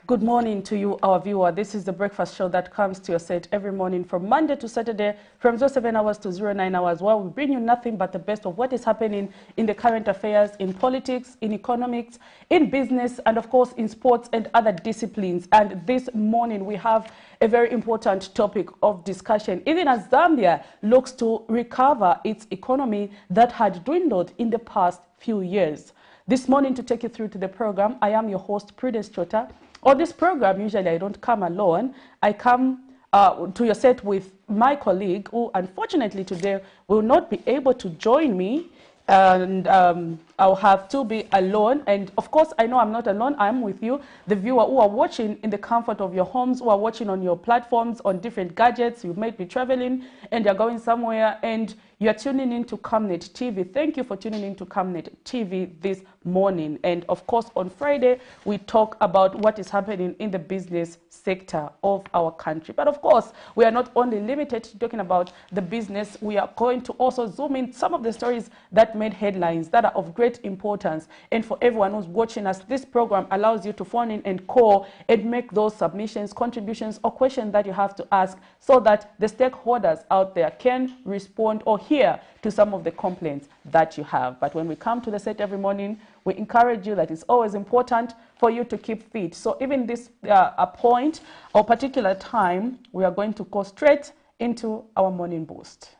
Good morning to you, our viewer. This is the breakfast show that comes to your set every morning from Monday to Saturday from 07 hours to 09 hours, where we bring you nothing but the best of what is happening in the current affairs, in politics, in economics, in business, and of course in sports and other disciplines. And this morning we have a very important topic of discussion, even as Zambia looks to recover its economy that had dwindled in the past few years. This morning, to take you through to the program, I am your host, Prudence Chota. On this program, usually I don't come alone. I come to your set with my colleague, who unfortunately today will not be able to join me. And I'll have to be alone. And of course, I know I'm not alone. I'm with you, the viewer who are watching in the comfort of your homes, who are watching on your platforms, on different gadgets. You might be traveling and you're going somewhere and you're tuning in to Camnet TV. Thank you for tuning in to Camnet TV this morning. And of course, on Friday, we talk about what is happening in the business sector of our country. But of course, we are not only limited to talking about the business. We are going to also zoom in some of the stories that made headlines that are of great importance. And for everyone who's watching us, this program allows you to phone in and call and make those submissions, contributions, or questions that you have to ask so that the stakeholders out there can respond or hear to some of the complaints that you have. But when we come to the set every morning, we encourage you that it's always important for you to keep fit. So even this a point or particular time, we are going to go straight into our morning boost.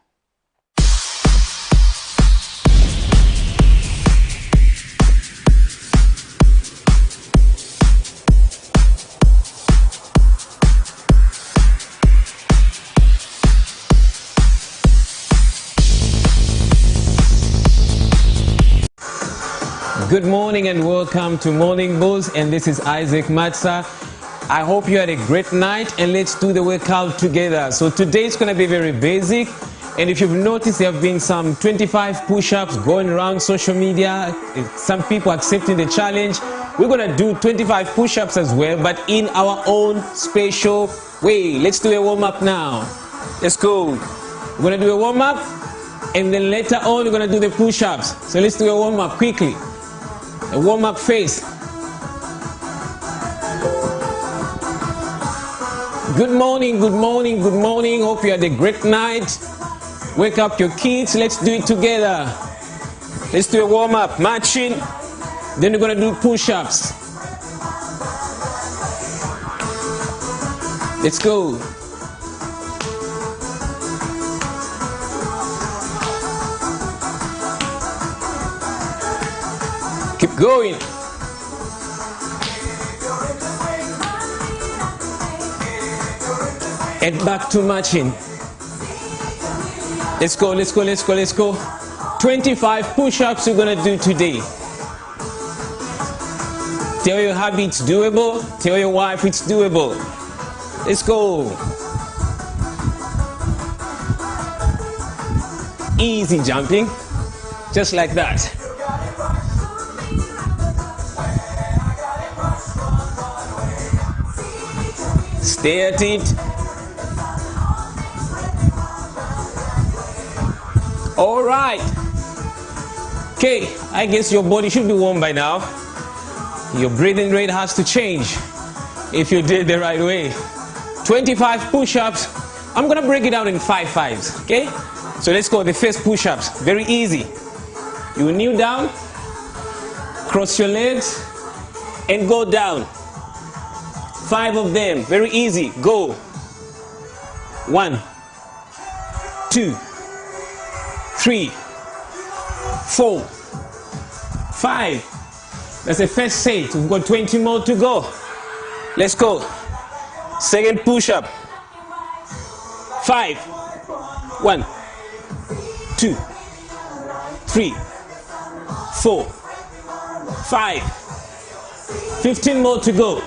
Good morning and welcome to Morning Boost, and this is Isaac Matsa. I hope you had a great night, and let's do the workout together. So today it's going to be very basic, and if you've noticed, there have been some 25 push-ups going around social media, some people accepting the challenge. We're going to do 25 push-ups as well, but in our own special way. Let's do a warm-up now. Let's go. We're going to do a warm-up, and then later on we're going to do the push-ups. So let's do a warm-up quickly. A warm-up phase. Good morning, good morning, good morning. Hope you had a great night. Wake up your kids. Let's do it together. Let's do a warm-up, marching. Then we're going to do push-ups. Let's go. Keep going. And back to marching. Let's go, let's go, let's go, let's go. 25 push-ups we're going to do today. Tell your hubby it's doable. Tell your wife it's doable. Let's go. Easy jumping. Just like that. Stay at it. All right. Okay, I guess your body should be warm by now. Your breathing rate has to change if you did the right way. 25 push-ups. I'm going to break it down in 5 fives, okay? So let's go. The first push-ups. Very easy. You kneel down, cross your legs, and go down. 5 of them. Very easy. Go. 1, 2, 3, 4, 5. That's the first set. We've got 20 more to go. Let's go. Second push-up. 5. 1, 2, 3, 4, 5. 15 more to go.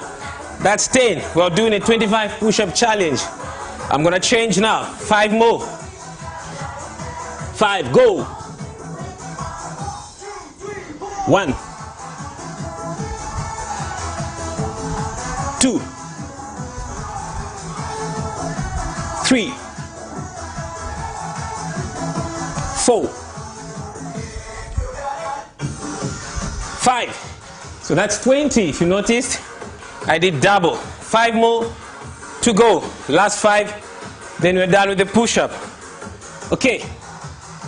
That's 10. We're doing a 25 push-up challenge. I'm going to change now. 5 more. 5. Go. 1, 2, 3, 4, 5. So that's 20 if you noticed. I did double. 5 more to go. Last 5. Then we're done with the push-up. Okay.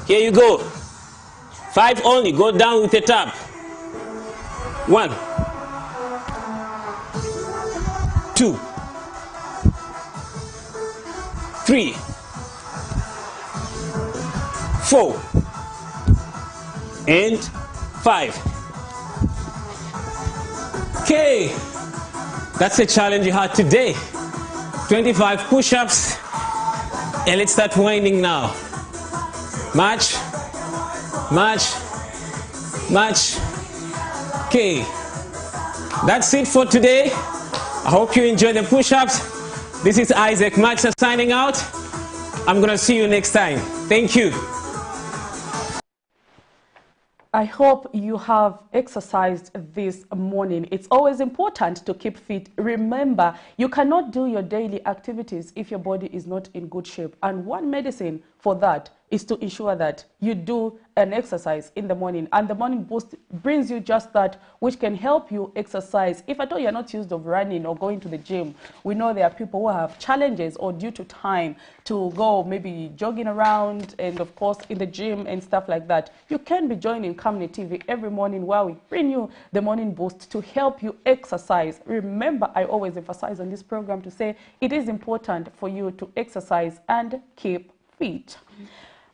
Here you go. 5 only. Go down with the tap. 1, 2, 3, 4, and 5. Okay, that's the challenge you had today. 25 push-ups, and let's start winding now. March, march, march. Okay, that's it for today. I hope you enjoy the push-ups. This is Isaac Maxa signing out. I'm gonna see you next time. Thank you. I hope you have exercised this morning. It's always important to keep fit. Remember, you cannot do your daily activities if your body is not in good shape. And one medicine for that is to ensure that you do an exercise in the morning. And the morning boost brings you just that, which can help you exercise. If at all you're not used of running or going to the gym, we know there are people who have challenges or due to time to go maybe jogging around and of course in the gym and stuff like that. You can be joining Camnet TV every morning while we bring you the morning boost to help you exercise. Remember, I always emphasize on this program to say it is important for you to exercise and keep fit.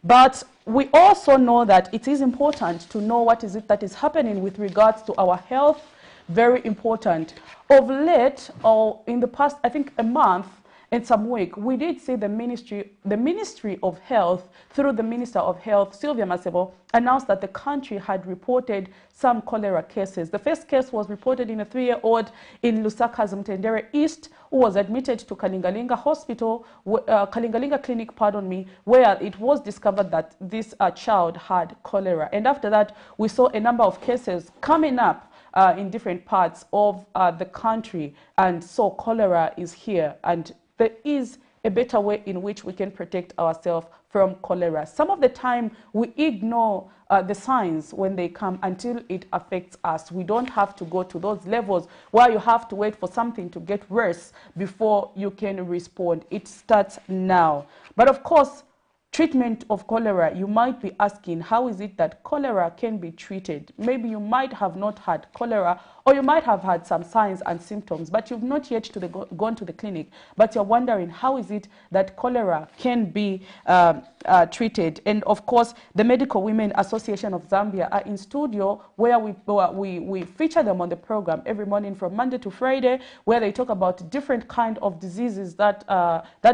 But we also know that it is important to know what is it that is happening with regards to our health. Very important. Of late, or in the past, I think a month and some week, we did see the Ministry of Health, through the Minister of Health, Sylvia Masebo, announced that the country had reported some cholera cases. The first case was reported in a 3-year-old in Lusaka's Mtendere East, who was admitted to Kalingalinga Hospital, Kalingalinga Clinic, pardon me, where it was discovered that this child had cholera. And after that, we saw a number of cases coming up in different parts of the country. And so cholera is here, and there is a better way in which we can protect ourselves from cholera. Some of the time we ignore the signs when they come until it affects us. We don't have to go to those levels where you have to wait for something to get worse before you can respond. It starts now. But of course, treatment of cholera, you might be asking, how is it that cholera can be treated? Maybe you might have not had cholera, or you might have had some signs and symptoms, but you've not yet gone to the clinic. But you're wondering, how is it that cholera can be treated? And of course, the Medical Women Association of Zambia are in studio, where we feature them on the program every morning from Monday to Friday, where they talk about different kind of diseases that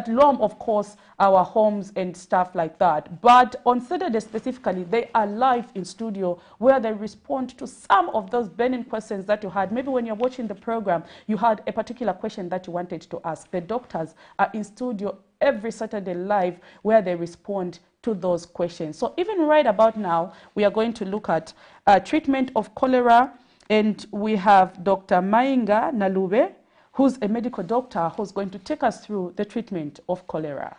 loom, of course, our homes and stuff like that. But on Saturday specifically, they are live in studio, where they respond to some of those burning questions that you had. Maybe when you're watching the program, you had a particular question that you wanted to ask. The doctors are in studio every Saturday live, where they respond to those questions. So even right about now, we are going to look at treatment of cholera, and we have Dr. Mainga Nalube, who's a medical doctor, who's going to take us through the treatment of cholera.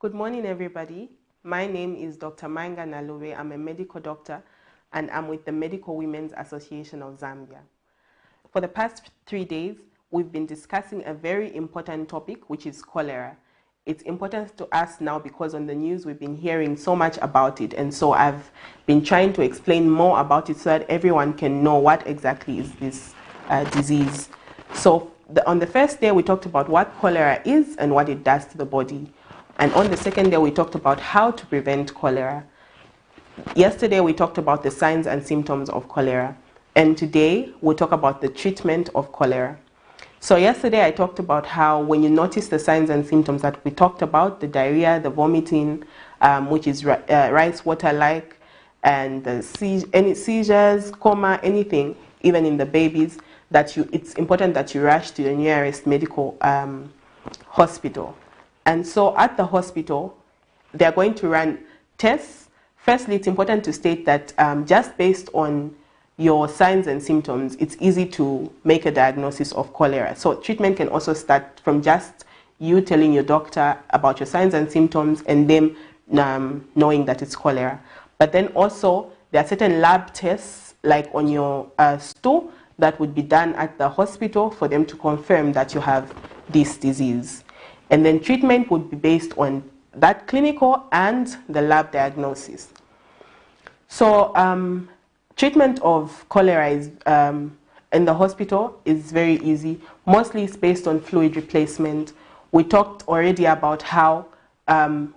Good morning, everybody. My name is Dr. Mainga Nalube. I'm a medical doctor, and I'm with the Medical Women's Association of Zambia. For the past 3 days, we've been discussing a very important topic, which is cholera. It's important to us now because on the news we've been hearing so much about it, and so I've been trying to explain more about it so that everyone can know what exactly is this disease. So on the first day, we talked about what cholera is and what it does to the body. And on the second day, we talked about how to prevent cholera. Yesterday, we talked about the signs and symptoms of cholera. And today, we'll talk about the treatment of cholera. So yesterday, I talked about how when you notice the signs and symptoms that we talked about, the diarrhea, the vomiting, which is rice water-like, and any seizures, coma, anything, even in the babies, it's important that you rush to the nearest medical hospital. And so at the hospital, they're going to run tests. Firstly, it's important to state that just based on your signs and symptoms, it's easy to make a diagnosis of cholera. So treatment can also start from just you telling your doctor about your signs and symptoms and them knowing that it's cholera. But then also there are certain lab tests, like on your stool, that would be done at the hospital for them to confirm that you have this disease. And then treatment would be based on that clinical and the lab diagnosis. So treatment of cholera is, in the hospital is very easy. Mostly it's based on fluid replacement. We talked already about how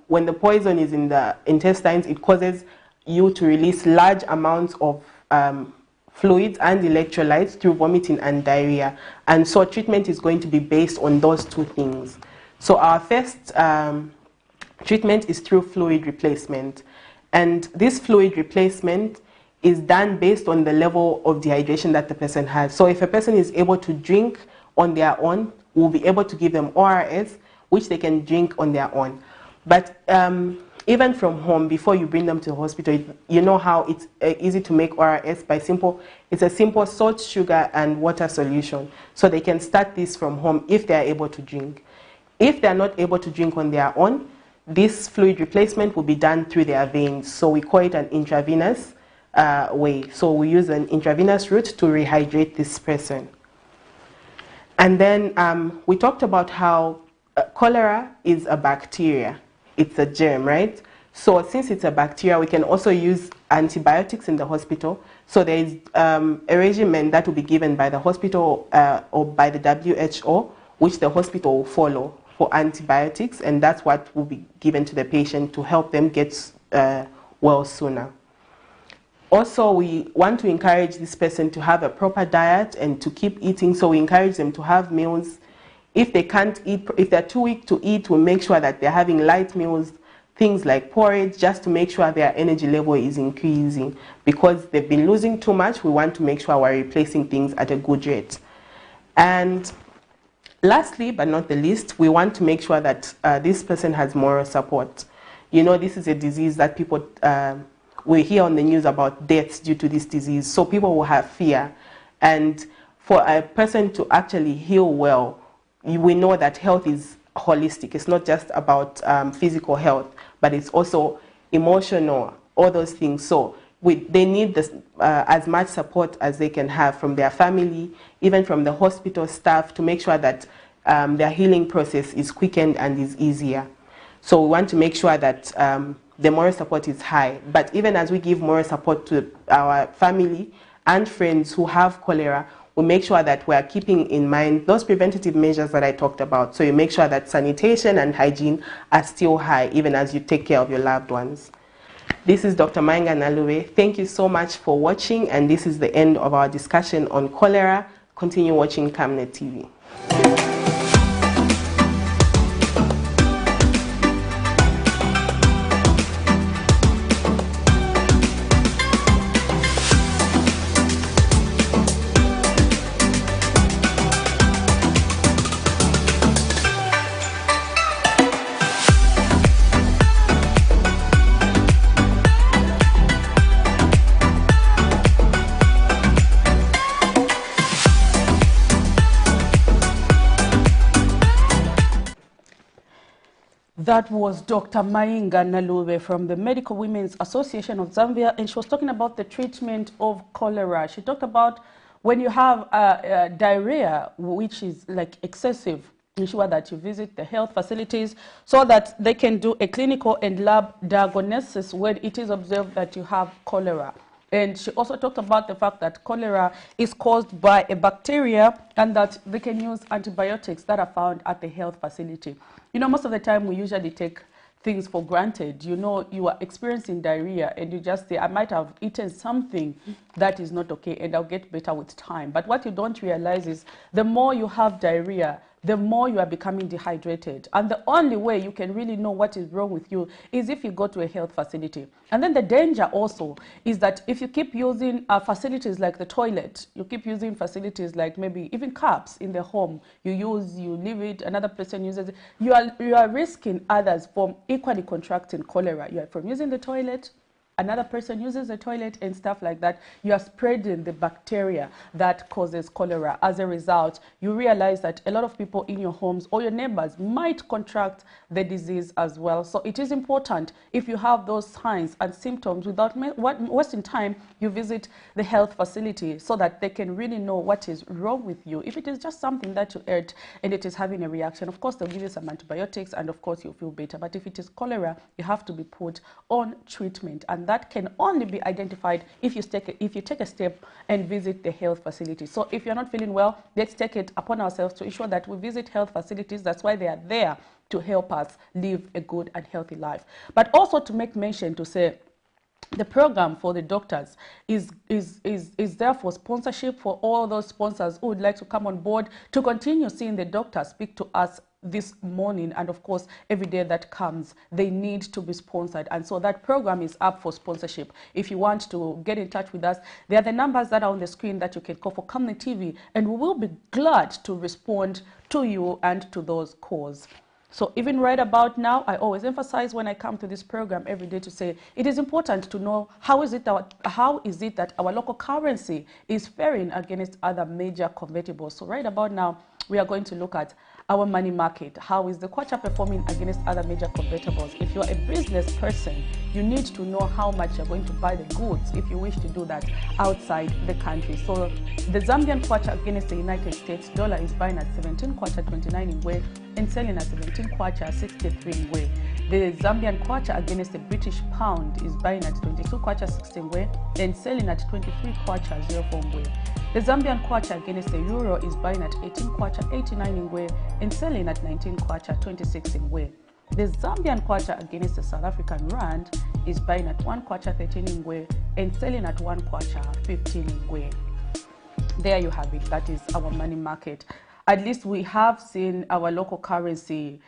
when the poison is in the intestines, it causes you to release large amounts of fluids and electrolytes through vomiting and diarrhea. And so treatment is going to be based on those two things. So our first treatment is through fluid replacement. And this fluid replacement is done based on the level of dehydration that the person has. So if a person is able to drink on their own, we'll be able to give them ORS, which they can drink on their own. But even from home, before you bring them to the hospital, you know how it's easy to make ORS by it's a simple salt, sugar, and water solution. So they can start this from home if they are able to drink. If they are not able to drink on their own, this fluid replacement will be done through their veins. So we call it an intravenous way. So we use an intravenous route to rehydrate this person. And then we talked about how cholera is a bacteria. It's a germ, right? So since it's a bacteria, we can also use antibiotics in the hospital. So there is a regimen that will be given by the hospital or by the WHO, which the hospital will follow for antibiotics, and that's what will be given to the patient to help them get well sooner. Also, we want to encourage this person to have a proper diet and to keep eating, so we encourage them to have meals. If they can't eat, if they're too weak to eat, we'll make sure that they're having light meals, things like porridge, just to make sure their energy level is increasing. Because they've been losing too much, we want to make sure we're replacing things at a good rate. And lastly, but not the least, we want to make sure that this person has moral support. You know, this is a disease that people, we hear on the news about deaths due to this disease, so people will have fear. And for a person to actually heal well, we know that health is holistic. It's not just about physical health, but it's also emotional, all those things. So they need this, as much support as they can have from their family, even from the hospital staff, to make sure that their healing process is quickened and is easier. So we want to make sure that the moral support is high. But even as we give moral support to our family and friends who have cholera, we make sure that we are keeping in mind those preventative measures that I talked about. So you make sure that sanitation and hygiene are still high, even as you take care of your loved ones. This is Dr. Mainga Nalue. Thank you so much for watching, and this is the end of our discussion on cholera. Continue watching Camnet TV. That was Dr. Mainga Nalube from the Medical Women's Association of Zambia, and she was talking about the treatment of cholera. She talked about when you have diarrhea, which is like excessive, ensure that you visit the health facilities so that they can do a clinical and lab diagnosis when it is observed that you have cholera. And she also talked about the fact that cholera is caused by a bacteria and that they can use antibiotics that are found at the health facility. You know, most of the time we usually take things for granted. You know, you are experiencing diarrhea and you just say, I might have eaten something that is not okay, and I'll get better with time. But what you don't realize is the more you have diarrhea, the more you are becoming dehydrated. And the only way you can really know what is wrong with you is if you go to a health facility. And then the danger also is that if you keep using facilities like the toilet, you keep using facilities like maybe even cups in the home, you leave it, another person uses it, you are risking others from equally contracting cholera. You are from using the toilet, another person uses the toilet and stuff like that. You are spreading the bacteria that causes cholera. As a result, you realize that a lot of people in your homes or your neighbors might contract the disease as well. So it is important, if you have those signs and symptoms, without wasting time, you visit the health facility so that they can really know what is wrong with you. If it is just something that you ate and it is having a reaction, of course, they'll give you some antibiotics and of course you'll feel better. But if it is cholera, you have to be put on treatment, and that can only be identified if you take a step and visit the health facility. So if you're not feeling well, let's take it upon ourselves to ensure that we visit health facilities. That's why they are there, to help us live a good and healthy life. But also to make mention to say, the program for the doctors is there for sponsorship, for all those sponsors who would like to come on board to continue seeing the doctors speak to us this morning. And of course, every day that comes, they need to be sponsored. And so that program is up for sponsorship. If you want to get in touch with us, there are the numbers that are on the screen that you can call for Camnet TV, and we will be glad to respond to you and to those calls. So even right about now, I always emphasize when I come to this program every day to say it is important to know how is it that our local currency is faring against other major convertibles. So right about now, we are going to look at our money market. How is the kwacha performing against other major convertibles? If you're a business person, you need to know how much you're going to buy the goods if you wish to do that outside the country. So the Zambian kwacha against the United States dollar is buying at 17 kwacha 29 in way and selling at 17 kwacha 63 in way. The Zambian kwacha against the British pound is buying at 22 kwacha 16 way and selling at 23 kwacha 04 way. The Zambian kwacha against the euro is buying at 18 kwacha 89 in way and selling at 19 kwacha 26 in way. The Zambian kwacha against the South African rand is buying at 1 kwacha 13 in way and selling at 1 kwacha 15 in way. There you have it. That is our money market. At least we have seen our local currency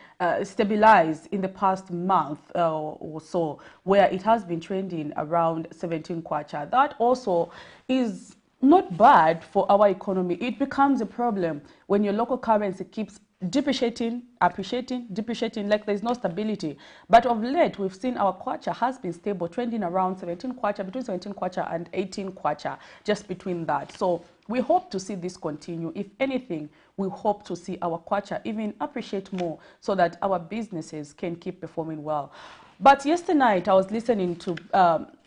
stabilize in the past month or so, where it has been trending around 17 kwacha. That also is not bad for our economy. It becomes a problem when your local currency keeps depreciating, appreciating, depreciating, like there's no stability. But of late, we've seen our kwacha has been stable, trending around 17 kwacha, between 17 kwacha and 18 kwacha, just between that. So we hope to see this continue. If anything, we hope to see our kwacha even appreciate more so that our businesses can keep performing well. But yesterday night, I was listening to,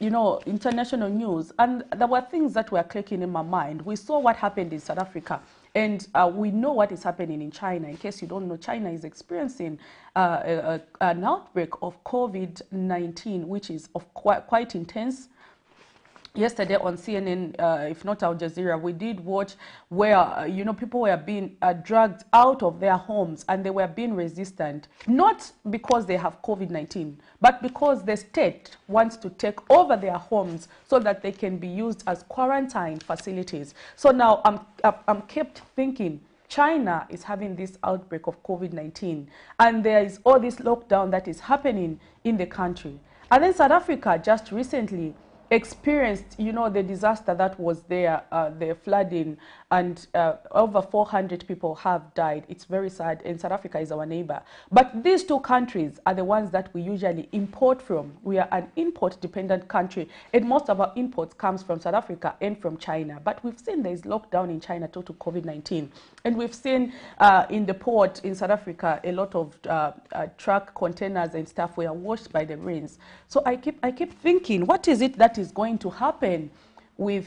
international news, and there were things that were clicking in my mind. We saw what happened in South Africa, and we know what is happening in China. In case you don't know, China is experiencing an outbreak of COVID-19, which is quite intense. Yesterday on CNN, if not Al Jazeera, we did watch where, people were being dragged out of their homes and they were being resistant, not because they have COVID-19, but because the state wants to take over their homes so that they can be used as quarantine facilities. So now I'm kept thinking, China is having this outbreak of COVID-19 and there is all this lockdown that is happening in the country. And then South Africa just recently experienced, the disaster that was there, the flooding, and over 400 people have died. It's very sad, and South Africa is our neighbor. But these two countries are the ones that we usually import from. We are an import-dependent country, and most of our imports comes from South Africa and from China. But we've seen there is lockdown in China due to COVID-19, and we've seen in the port in South Africa a lot of truck containers and stuff were washed by the rains. So I keep thinking, what is it that is going to happen with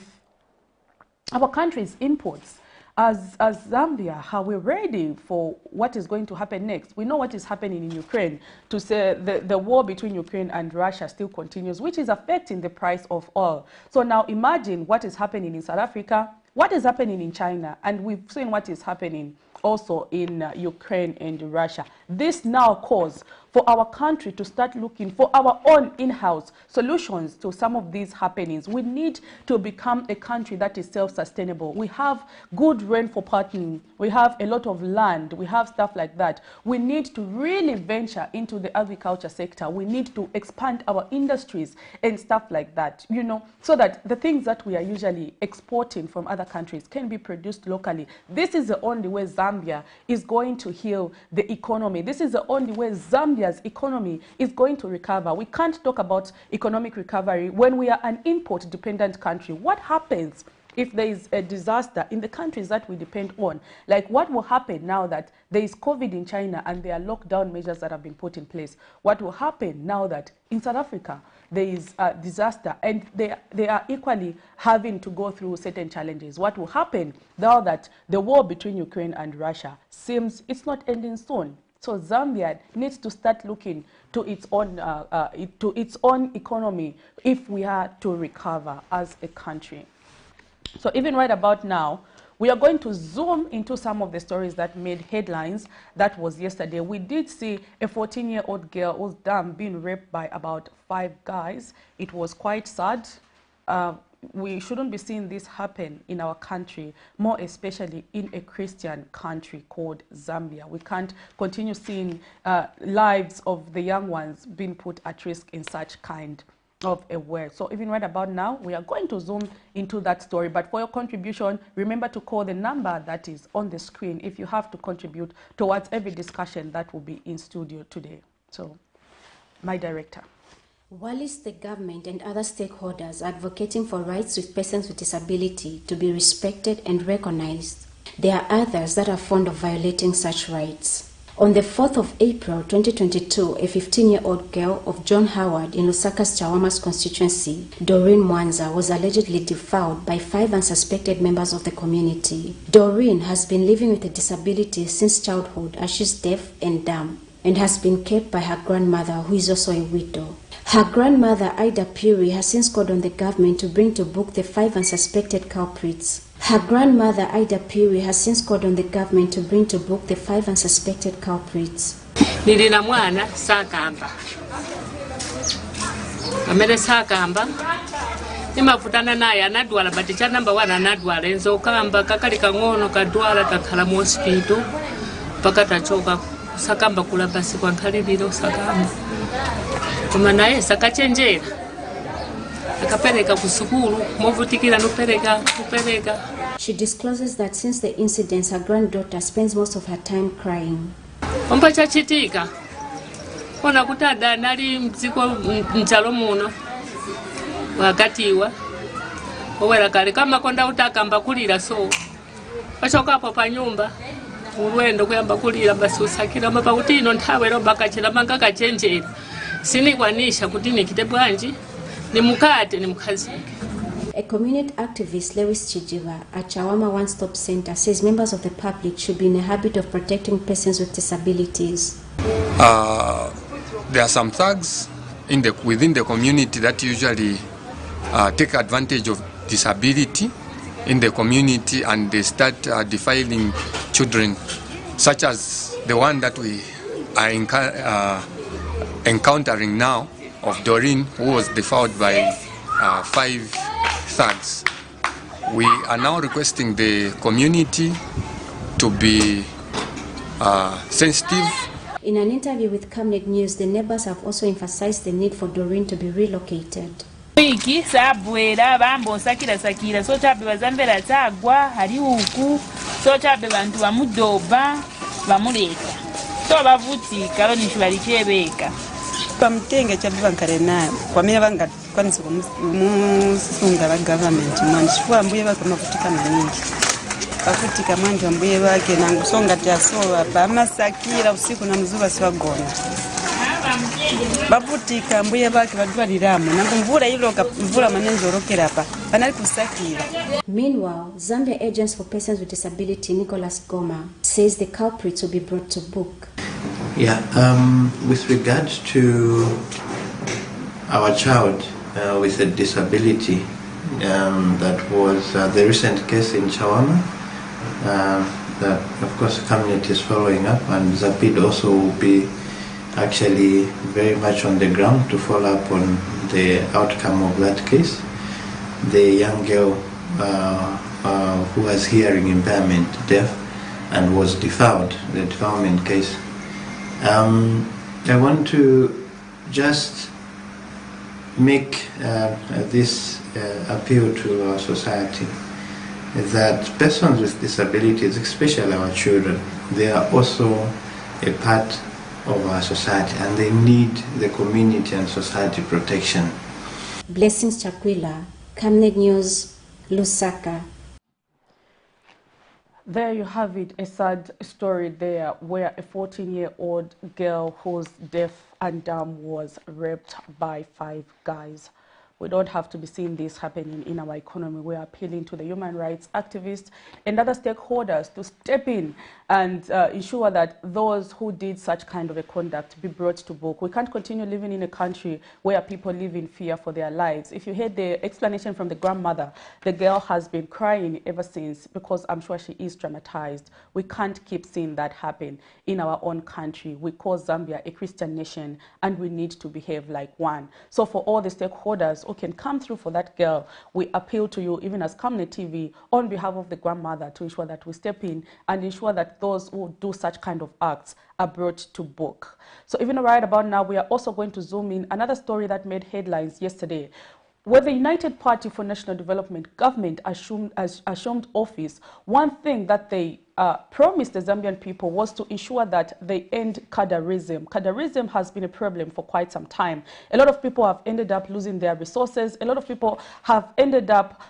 our country's imports? As Zambia, are we ready for what is going to happen next? We know what is happening in Ukraine. To say the war between Ukraine and Russia still continues, which is affecting the price of oil. So now imagine what is happening in South Africa, what is happening in China, and we've seen what is happening also in Ukraine and Russia. This now calls for our country to start looking for our own in-house solutions to some of these happenings. We need to become a country that is self-sustainable. We have good rainfall pattern, we have a lot of land, we have stuff like that. We need to really venture into the agriculture sector. We need to expand our industries and stuff like that, you know, so that the things that we are usually exporting from other countries can be produced locally. This is the only way Zambia is going to heal the economy. This is the only way Zambia's economy is going to recover. We can't talk about economic recovery when we are an import-dependent country. What happens if there is a disaster in the countries that we depend on? Like, what will happen now that there is COVID in China and there are lockdown measures that have been put in place? What will happen now that in South Africa there is a disaster and they are equally having to go through certain challenges? What will happen now that the war between Ukraine and Russia seems it's not ending soon? So Zambia needs to start looking to its own economy if we are to recover as a country. So even right about now, we are going to zoom into some of the stories that made headlines. That was yesterday. We did see a 14-year-old girl who's being raped by about 5 guys. It was quite sad. We shouldn't be seeing this happen in our country, more especially in a Christian country called Zambia. We can't continue seeing lives of the young ones being put at risk in such kind of a way. So even right about now, we are going to zoom into that story. But for your contribution, remember to call the number that is on the screen if you have to contribute towards every discussion that will be in studio today. So, my director. While it's the government and other stakeholders advocating for rights with persons with disability to be respected and recognized, there are others that are fond of violating such rights. On the 4th of April 2022, a 15-year-old girl of John Howard in Lusaka's Chawama's constituency, Doreen Mwanza, was allegedly defiled by 5 unsuspected members of the community. Doreen has been living with a disability since childhood as she's deaf and dumb and has been kept by her grandmother, who is also a widow. Her grandmother, Ida Puri, has since called on the government to bring to book the 5 unsuspected culprits. Her grandmother, Ida Puri, has since called on the government to bring to book the 5 unsuspected culprits. Nilina mwana sakamba. Amere sakamba. Nimavutana naye anadwala but cha number 1 anadwala enzo kamba kakali kangono kadwala takhala mu hospital paka tachoka sakamba kula basi kwa khalibiro sakamba. Kuma naye sakachenjera. Akapereka kusukuru movutikira nopereka. She discloses that since the incidents, her granddaughter spends most of her time crying. Ompa chachitika. Ona kutada nali mziko mchalo muno. Wakatiwa. Owera kale kama konda utakamba kulira so. Bachoka hapo pa nyumba. Urwendo kuyamba kulira basi usakira mapa kutino nthawe ro bakachira manga kachenjera. Sinikwanisha kuti nikite bwanji. Ni mukate ni mukazike. A community activist, Lewis Chijiva, at Chawama One Stop Center, says members of the public should be in the habit of protecting persons with disabilities. There are some thugs within the community that usually take advantage of disability in the community, and they start defiling children, such as the one that we are encountering now of Doreen, who was defiled by 5 thugs. We are now requesting the community to be sensitive. In an interview with Camnet News, the neighbors have also emphasized the need for Doreen to be relocated. Wiki sabwera bambo sakira so chabe bazambera tagwa hari huku so chabe bantu bamudoba bamuleka so bavutika lo nishibalichebeka pamtenge chabe bankarena kwamira banga kwanise kumusunga la government manje chifua mbuye bakamavutika maningi bavutika manje mbuye bake nangu songa tyasoba bamasakira usiku na mzuba sibagona bavutika mbuye bake badwaliramu nangu mvula iloka mvula manenzo rokera hapa banali kusakira. Meanwhile, Zambia Agents for Persons with Disability Nicholas Goma says the culprits will be brought to book. Yeah, with regards to our child with a disability, that was the recent case in Chawama, that of course Camnet is following up, and Zapid also will be actually very much on the ground to follow up on the outcome of that case. The young girl who has hearing impairment, deaf, and was defouled, the defoulment case. I want to just make this appeal to our society that persons with disabilities, especially our children, they are also a part of our society and they need the community and society protection. Blessings Chakwila, Camnet News, Lusaka. There you have it, a sad story there where a 14-year-old girl who's deaf and dumb was raped by 5 guys. We don't have to be seeing this happening in our economy. We are appealing to the human rights activists and other stakeholders to step in and ensure that those who did such kind of a conduct be brought to book. We can't continue living in a country where people live in fear for their lives. If you heard the explanation from the grandmother, the girl has been crying ever since because I'm sure she is traumatized. We can't keep seeing that happen in our own country. We call Zambia a Christian nation and we need to behave like one. So for all the stakeholders who can come through for that girl, we appeal to you, even as Camnet TV, on behalf of the grandmother, to ensure that we step in and ensure that those who do such kind of acts are brought to book. So even right about now, we are also going to zoom in another story that made headlines yesterday, where the United Party for National Development government assumed office. One thing that they promised the Zambian people was to ensure that they end cadarism. Cadarism has been a problem for quite some time. A lot of people have ended up losing their resources. A lot of people have ended up,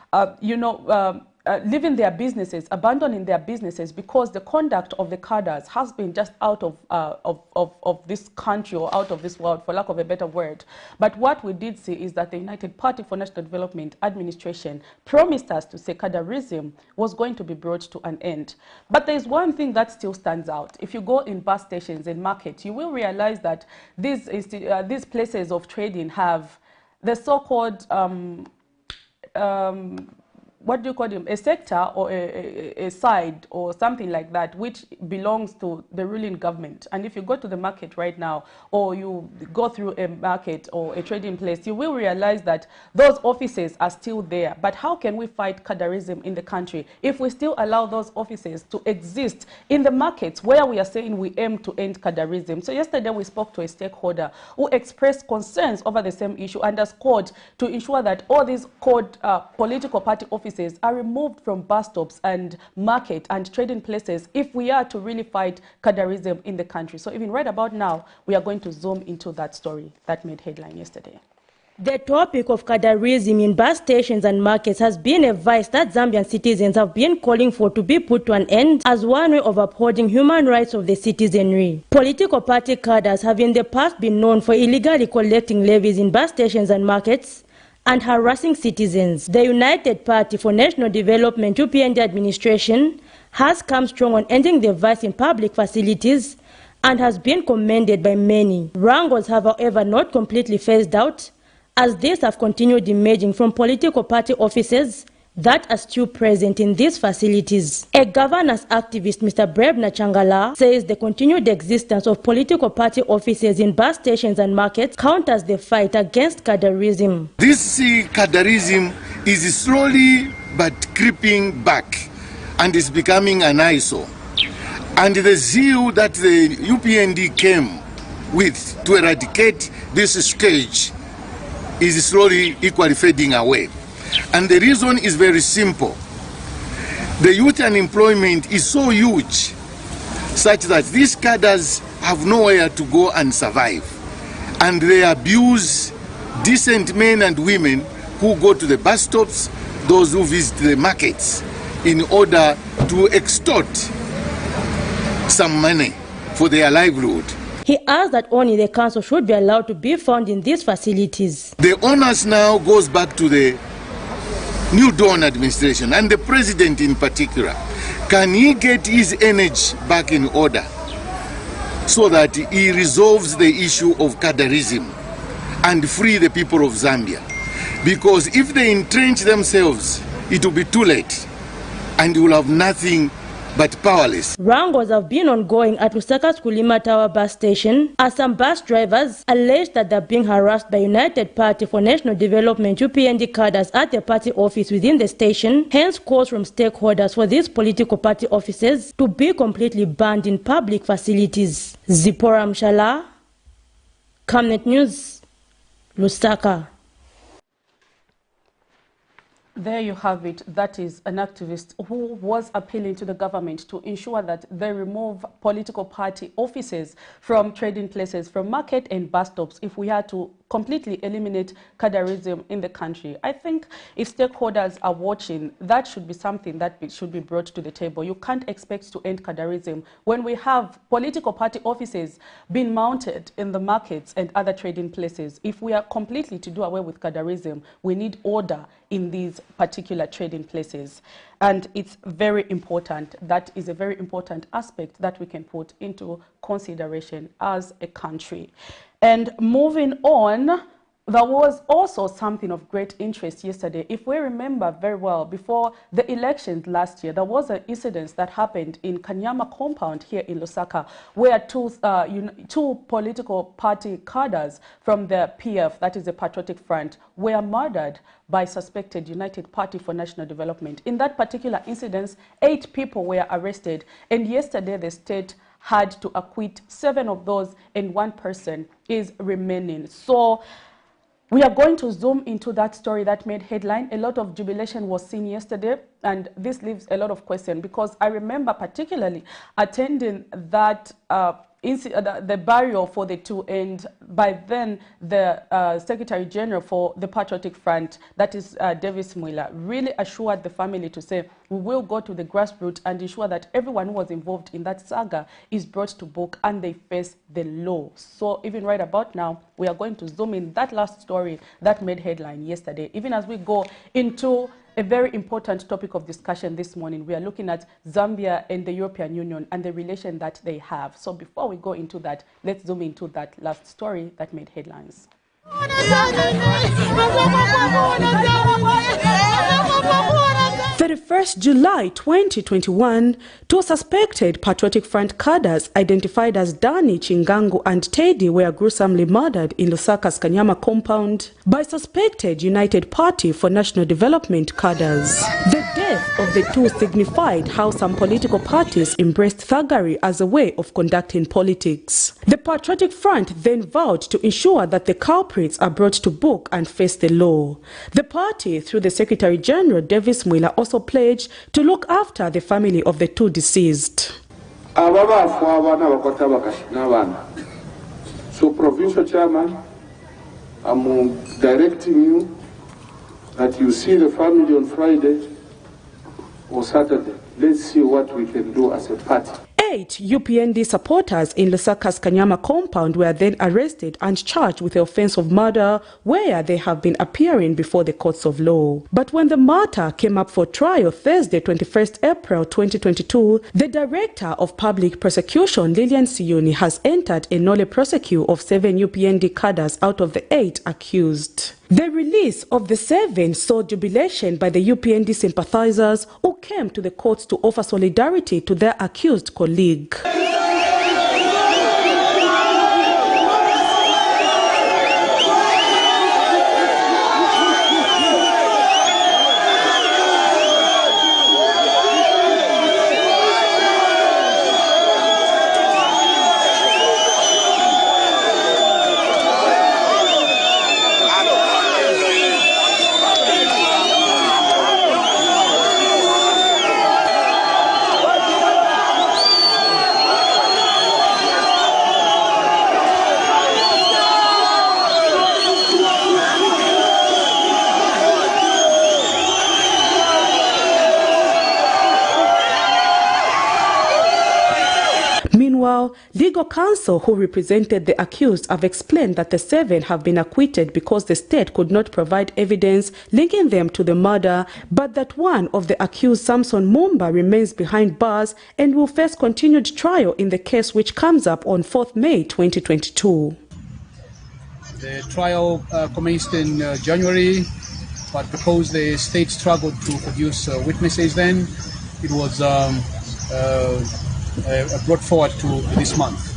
leaving their businesses, abandoning their businesses because the conduct of the cadres has been just out of this country or out of this world, for lack of a better word. But what we did see is that the United Party for National Development administration promised us to say cadarism was going to be brought to an end. But there's one thing that still stands out. If you go in bus stations and markets, you will realize that these places of trading have the so-called what do you call them, a sector or a side or something like that, which belongs to the ruling government. And if you go to the market right now, or you go through a market or a trading place, you will realize that those offices are still there. But how can we fight cadarism in the country if we still allow those offices to exist in the markets where we are saying we aim to end cadarism? So yesterday we spoke to a stakeholder who expressed concerns over the same issue, underscored to ensure that all these called political party offices are removed from bus stops and market and trading places if we are to really fight cadarism in the country. So even right about now, we are going to zoom into that story that made headline yesterday. The topic of cadarism in bus stations and markets has been a vice that Zambian citizens have been calling for to be put to an end as one way of upholding human rights of the citizenry. Political party cadres have in the past been known for illegally collecting levies in bus stations and markets and harassing citizens. The United Party for National Development UPND administration has come strong on ending the vice in public facilities and has been commended by many. Wrangles have, however, not completely phased out, as these have continued emerging from political party offices that are still present in these facilities. A governance activist, Mr. Breafast Changala, says the continued existence of political party offices in bus stations and markets counters the fight against cadarism. This cadarism is slowly but creeping back and is becoming an eyesore. And the zeal that the UPND came with to eradicate this scourge is slowly equally fading away. And the reason is very simple. The youth unemployment is so huge such that these cadres have nowhere to go and survive. And they abuse decent men and women who go to the bus stops, those who visit the markets, in order to extort some money for their livelihood. He asked that only the council should be allowed to be found in these facilities. The onus now goes back to the New Dawn administration and the president in particular. Can he get his energy back in order so that he resolves the issue of cadarism and free the people of Zambia? Because if they entrench themselves, it will be too late and you will have nothing but powerless. Wrangles have been ongoing at Lusaka's Kulima Tower bus station as some bus drivers allege that they're being harassed by United Party for National Development UPND cadres at the party office within the station, hence calls from stakeholders for these political party offices to be completely banned in public facilities. Zipporah Mshala, Camnet News, Lusaka. There you have it. That is an activist who was appealing to the government to ensure that they remove political party offices from trading places, from market and bus stops, if we had to completely eliminate cadreism in the country. I think if stakeholders are watching, that should be something that should be brought to the table. You can't expect to end cadreism when we have political party offices being mounted in the markets and other trading places. If we are completely to do away with cadreism, we need order in these particular trading places. And it's very important. That is a very important aspect that we can put into consideration as a country. And moving on, there was also something of great interest yesterday. If we remember very well, before the elections last year, there was an incident that happened in Kanyama compound here in Lusaka, where two political party cadres from the PF, that is the Patriotic Front, were murdered by suspected United Party for National Development. In that particular incident, 8 people were arrested, and yesterday the state had to acquit 7 of those, and 1 person is remaining. So we are going to zoom into that story that made headline. A lot of jubilation was seen yesterday, and this leaves a lot of questions, because I remember particularly attending that the burial for the two, and by then the Secretary General for the Patriotic Front, that is Davis Mwila, really assured the family to say, we will go to the grassroots and ensure that everyone who was involved in that saga is brought to book and they face the law. So even right about now, we are going to zoom in that last story that made headline yesterday. Even as we go into a very important topic of discussion this morning, we are looking at Zambia and the European Union and the relation that they have. So before we go into that, let's zoom into that last story that made headlines. 31st July 2021, 2 suspected Patriotic Front cadres identified as Dani Chingangu and Teddy were gruesomely murdered in Lusaka's Kanyama compound by suspected United Party for National Development cadres. The death of the two signified how some political parties embraced thuggery as a way of conducting politics. The Patriotic Front then vowed to ensure that the culprits are brought to book and face the law. The party, through the Secretary General Davis Mwila, also pledged to look after the family of the two deceased. So, Provincial Chairman, I'm directing you that you see the family on Friday or Saturday. Let's see what we can do as a party. 8 UPND supporters in Lusaka's Kanyama compound were then arrested and charged with the offense of murder, where they have been appearing before the courts of law. But when the matter came up for trial Thursday, 21st April 2022, the Director of Public Prosecution, Lilian Siyuni, has entered a nolle prosequi of 7 UPND cadres out of the 8 accused. The release of the 7 saw jubilation by the UPND sympathizers who came to the courts to offer solidarity to their accused colleague. Meanwhile, legal counsel who represented the accused have explained that the 7 have been acquitted because the state could not provide evidence linking them to the murder, but that one of the accused, Samson Mumba, remains behind bars and will face continued trial in the case, which comes up on 4th May 2022. The trial commenced in January, but because the state struggled to produce witnesses then, it was brought forward to this month.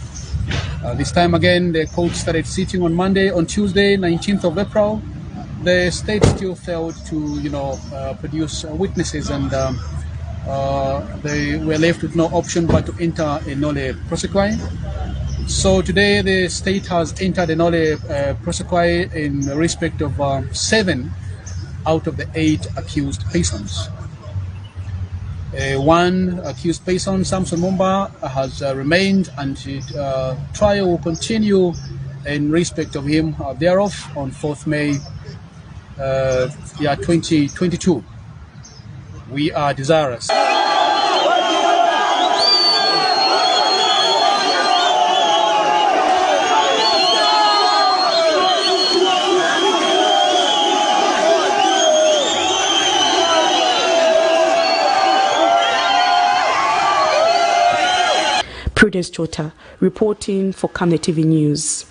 This time again, the court started sitting on Monday. On Tuesday, 19th of April, the state still failed to, produce witnesses, and they were left with no option but to enter a nolle prosequi. So today, the state has entered a nolle prosequi in respect of 7 out of the 8 accused persons. One accused person, Samson Mumba, has remained, and trial will continue in respect of him thereof on 4th May 2022. We are desirous. Prudence Chota, reporting for Camnet TV News.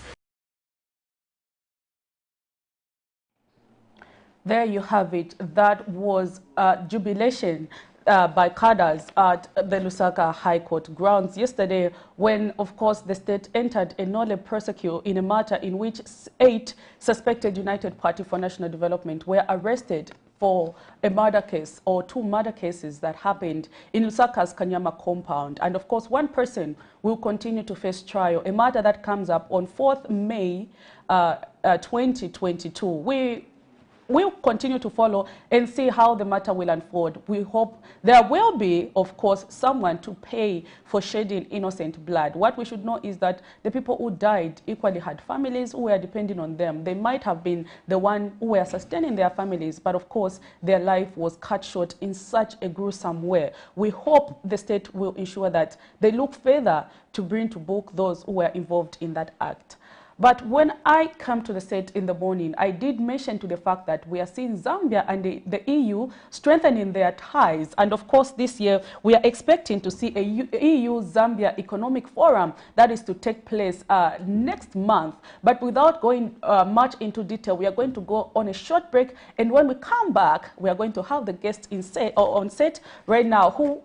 There you have it. That was jubilation by cadres at the Lusaka High Court grounds yesterday when, of course, the state entered a nolle prosequi in a matter in which 8 suspected United Party for National Development were arrested for a murder case, or 2 murder cases that happened in Lusaka's Kanyama compound. And of course, 1 person will continue to face trial, a matter that comes up on 4th May 2022. We'll continue to follow and see how the matter will unfold. We hope there will be, of course, someone to pay for shedding innocent blood. What we should know is that the people who died equally had families who were depending on them. They might have been the one who were sustaining their families, but of course, their life was cut short in such a gruesome way. We hope the state will ensure that they look further to bring to book those who were involved in that act. But when I come to the set in the morning, I did mention to the fact that we are seeing Zambia and the EU strengthening their ties. And of course, this year, we are expecting to see a EU-Zambia Economic Forum that is to take place next month. But without going much into detail, we are going to go on a short break. And when we come back, we are going to have the guests on set right now who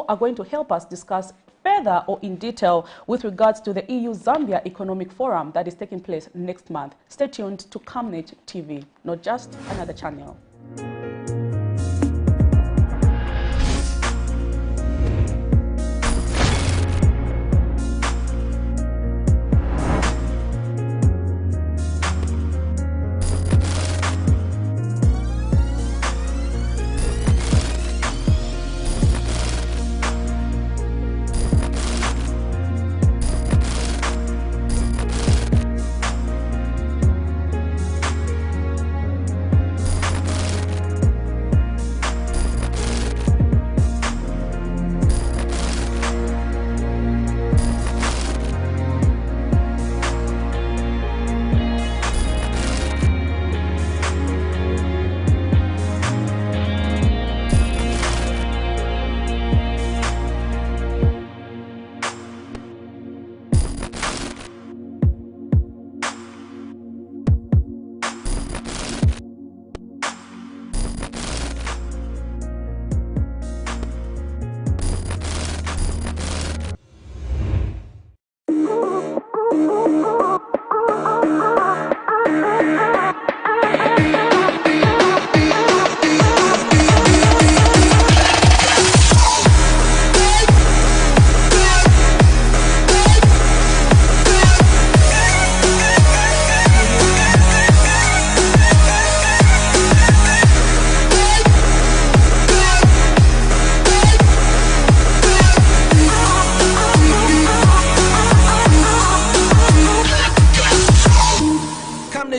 are going to help us discuss further or in detail with regards to the EU-Zambia Economic Forum that is taking place next month. Stay tuned to Camnet TV, not just another channel.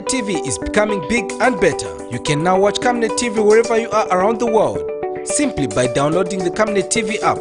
TV is becoming big and better. You can now watch Camnet TV wherever you are around the world, simply by downloading the Camnet TV app.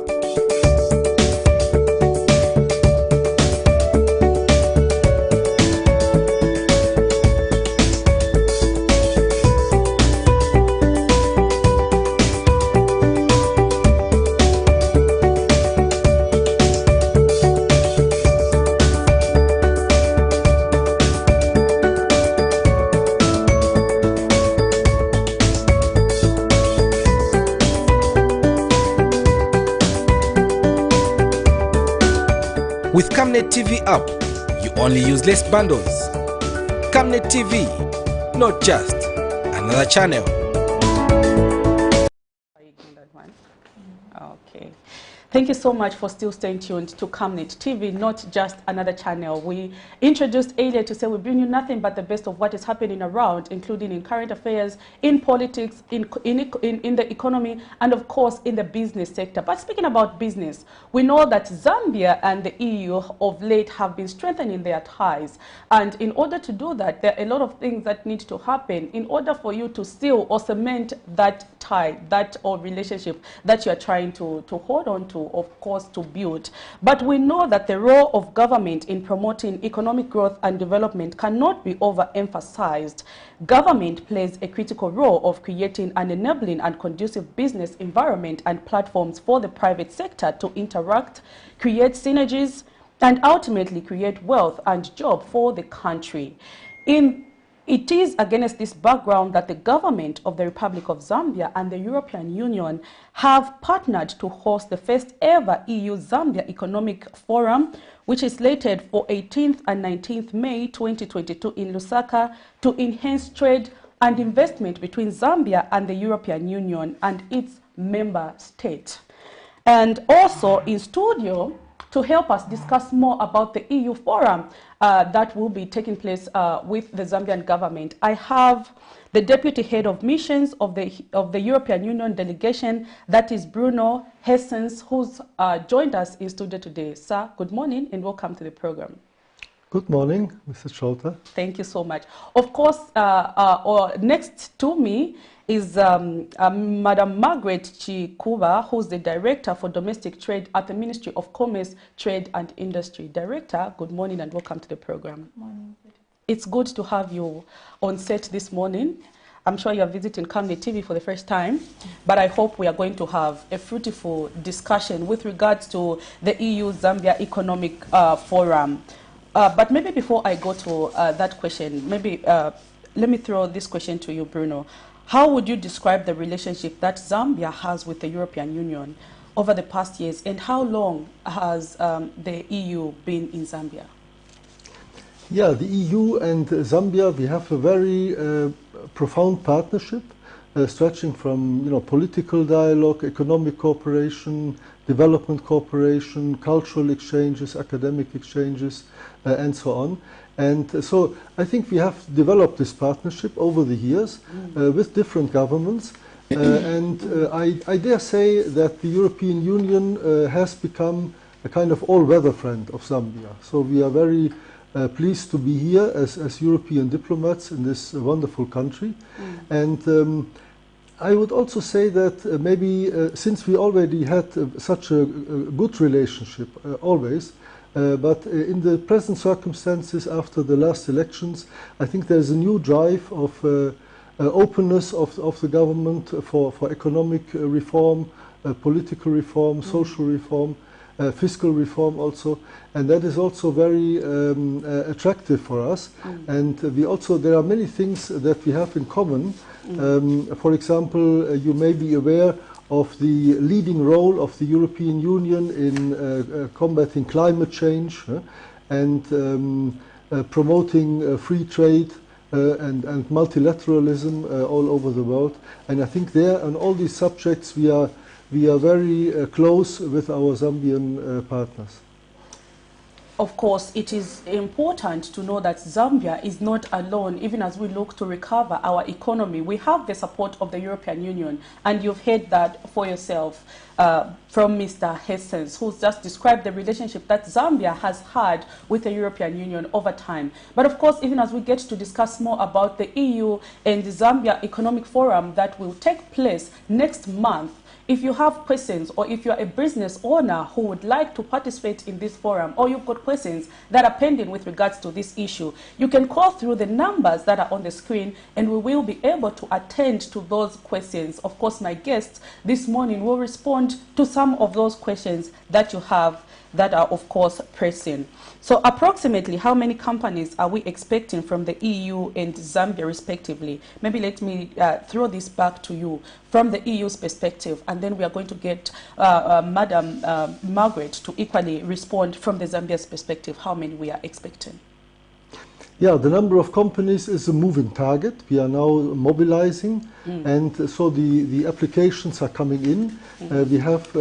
With Camnet TV app, you only use less bundles. Camnet TV, not just another channel. Okay. Thank you so much for still staying tuned to Camnet TV, not just another channel. We introduced earlier to say we bring you nothing but the best of what is happening around, including in current affairs, in politics, in the economy, and of course in the business sector. But speaking about business, we know that Zambia and the EU of late have been strengthening their ties. And in order to do that, there are a lot of things that need to happen in order for you to seal or cement that tie, that or relationship that you are trying to hold on to, of course, to build. But we know that the role of government in promoting economic growth and development cannot be overemphasized. Government plays a critical role of creating an enabling and conducive business environment and platforms for the private sector to interact, create synergies, and ultimately create wealth and job for the country. It is against this background that the government of the Republic of Zambia and the European Union have partnered to host the first ever EU-Zambia Economic Forum, which is slated for 18th and 19th May 2022 in Lusaka, to enhance trade and investment between Zambia and the European Union and its member state. And also in studio, to help us discuss more about the EU Forum that will be taking place with the Zambian government, I have the Deputy Head of Missions of the European Union delegation, that is Bruno Hessens, who's joined us in studio today. Sir, good morning and welcome to the program. Good morning, Mr. Schroter. Thank you so much. Of course, next to me is Madam Margaret Chikuba, who's the Director for Domestic Trade at the Ministry of Commerce, Trade and Industry. Director, good morning and welcome to the program. Good morning. It's good to have you on set this morning. I'm sure you're visiting Camnet TV for the first time, but I hope we are going to have a fruitful discussion with regards to the EU-Zambia Economic Forum. But maybe before I go to that question, maybe let me throw this question to you, Bruno. How would you describe the relationship that Zambia has with the European Union over the past years, and how long has the EU been in Zambia? Yeah, the EU and Zambia, we have a very profound partnership stretching from political dialogue, economic cooperation, development cooperation, cultural exchanges, academic exchanges, and so on. And so I think we have developed this partnership over the years with different governments. I dare say that the European Union has become a kind of all-weather friend of Zambia. So we are very pleased to be here as European diplomats in this wonderful country. And I would also say that maybe since we already had such a good relationship always, but in the present circumstances after the last elections, I think there's a new drive of openness of the government for economic reform, political reform, social reform, fiscal reform also, and that is also very attractive for us. And there are many things that we have in common. For example, you may be aware of the leading role of the European Union in combating climate change and promoting free trade and multilateralism all over the world. And I think there on all these subjects we are very close with our Zambian partners. Of course, it is important to know that Zambia is not alone, even as we look to recover our economy. We have the support of the European Union, and you've heard that for yourself from Mr. Hessens, who's just described the relationship that Zambia has had with the European Union over time. But of course, even as we get to discuss more about the EU and the Zambia Economic Forum that will take place next month, if you have questions, or if you're a business owner who would like to participate in this forum, or you've got questions that are pending with regards to this issue, you can call through the numbers that are on the screen and we will be able to attend to those questions. Of course, my guests this morning will respond to some of those questions that you have that are, of course, pressing. So approximately how many companies are we expecting from the EU and Zambia respectively? Maybe let me throw this back to you from the EU's perspective, and and then we are going to get Madam Margaret to equally respond from the Zambia's perspective, how many we are expecting. Yeah, the number of companies is a moving target. We are now mobilizing, and so the applications are coming in. We have,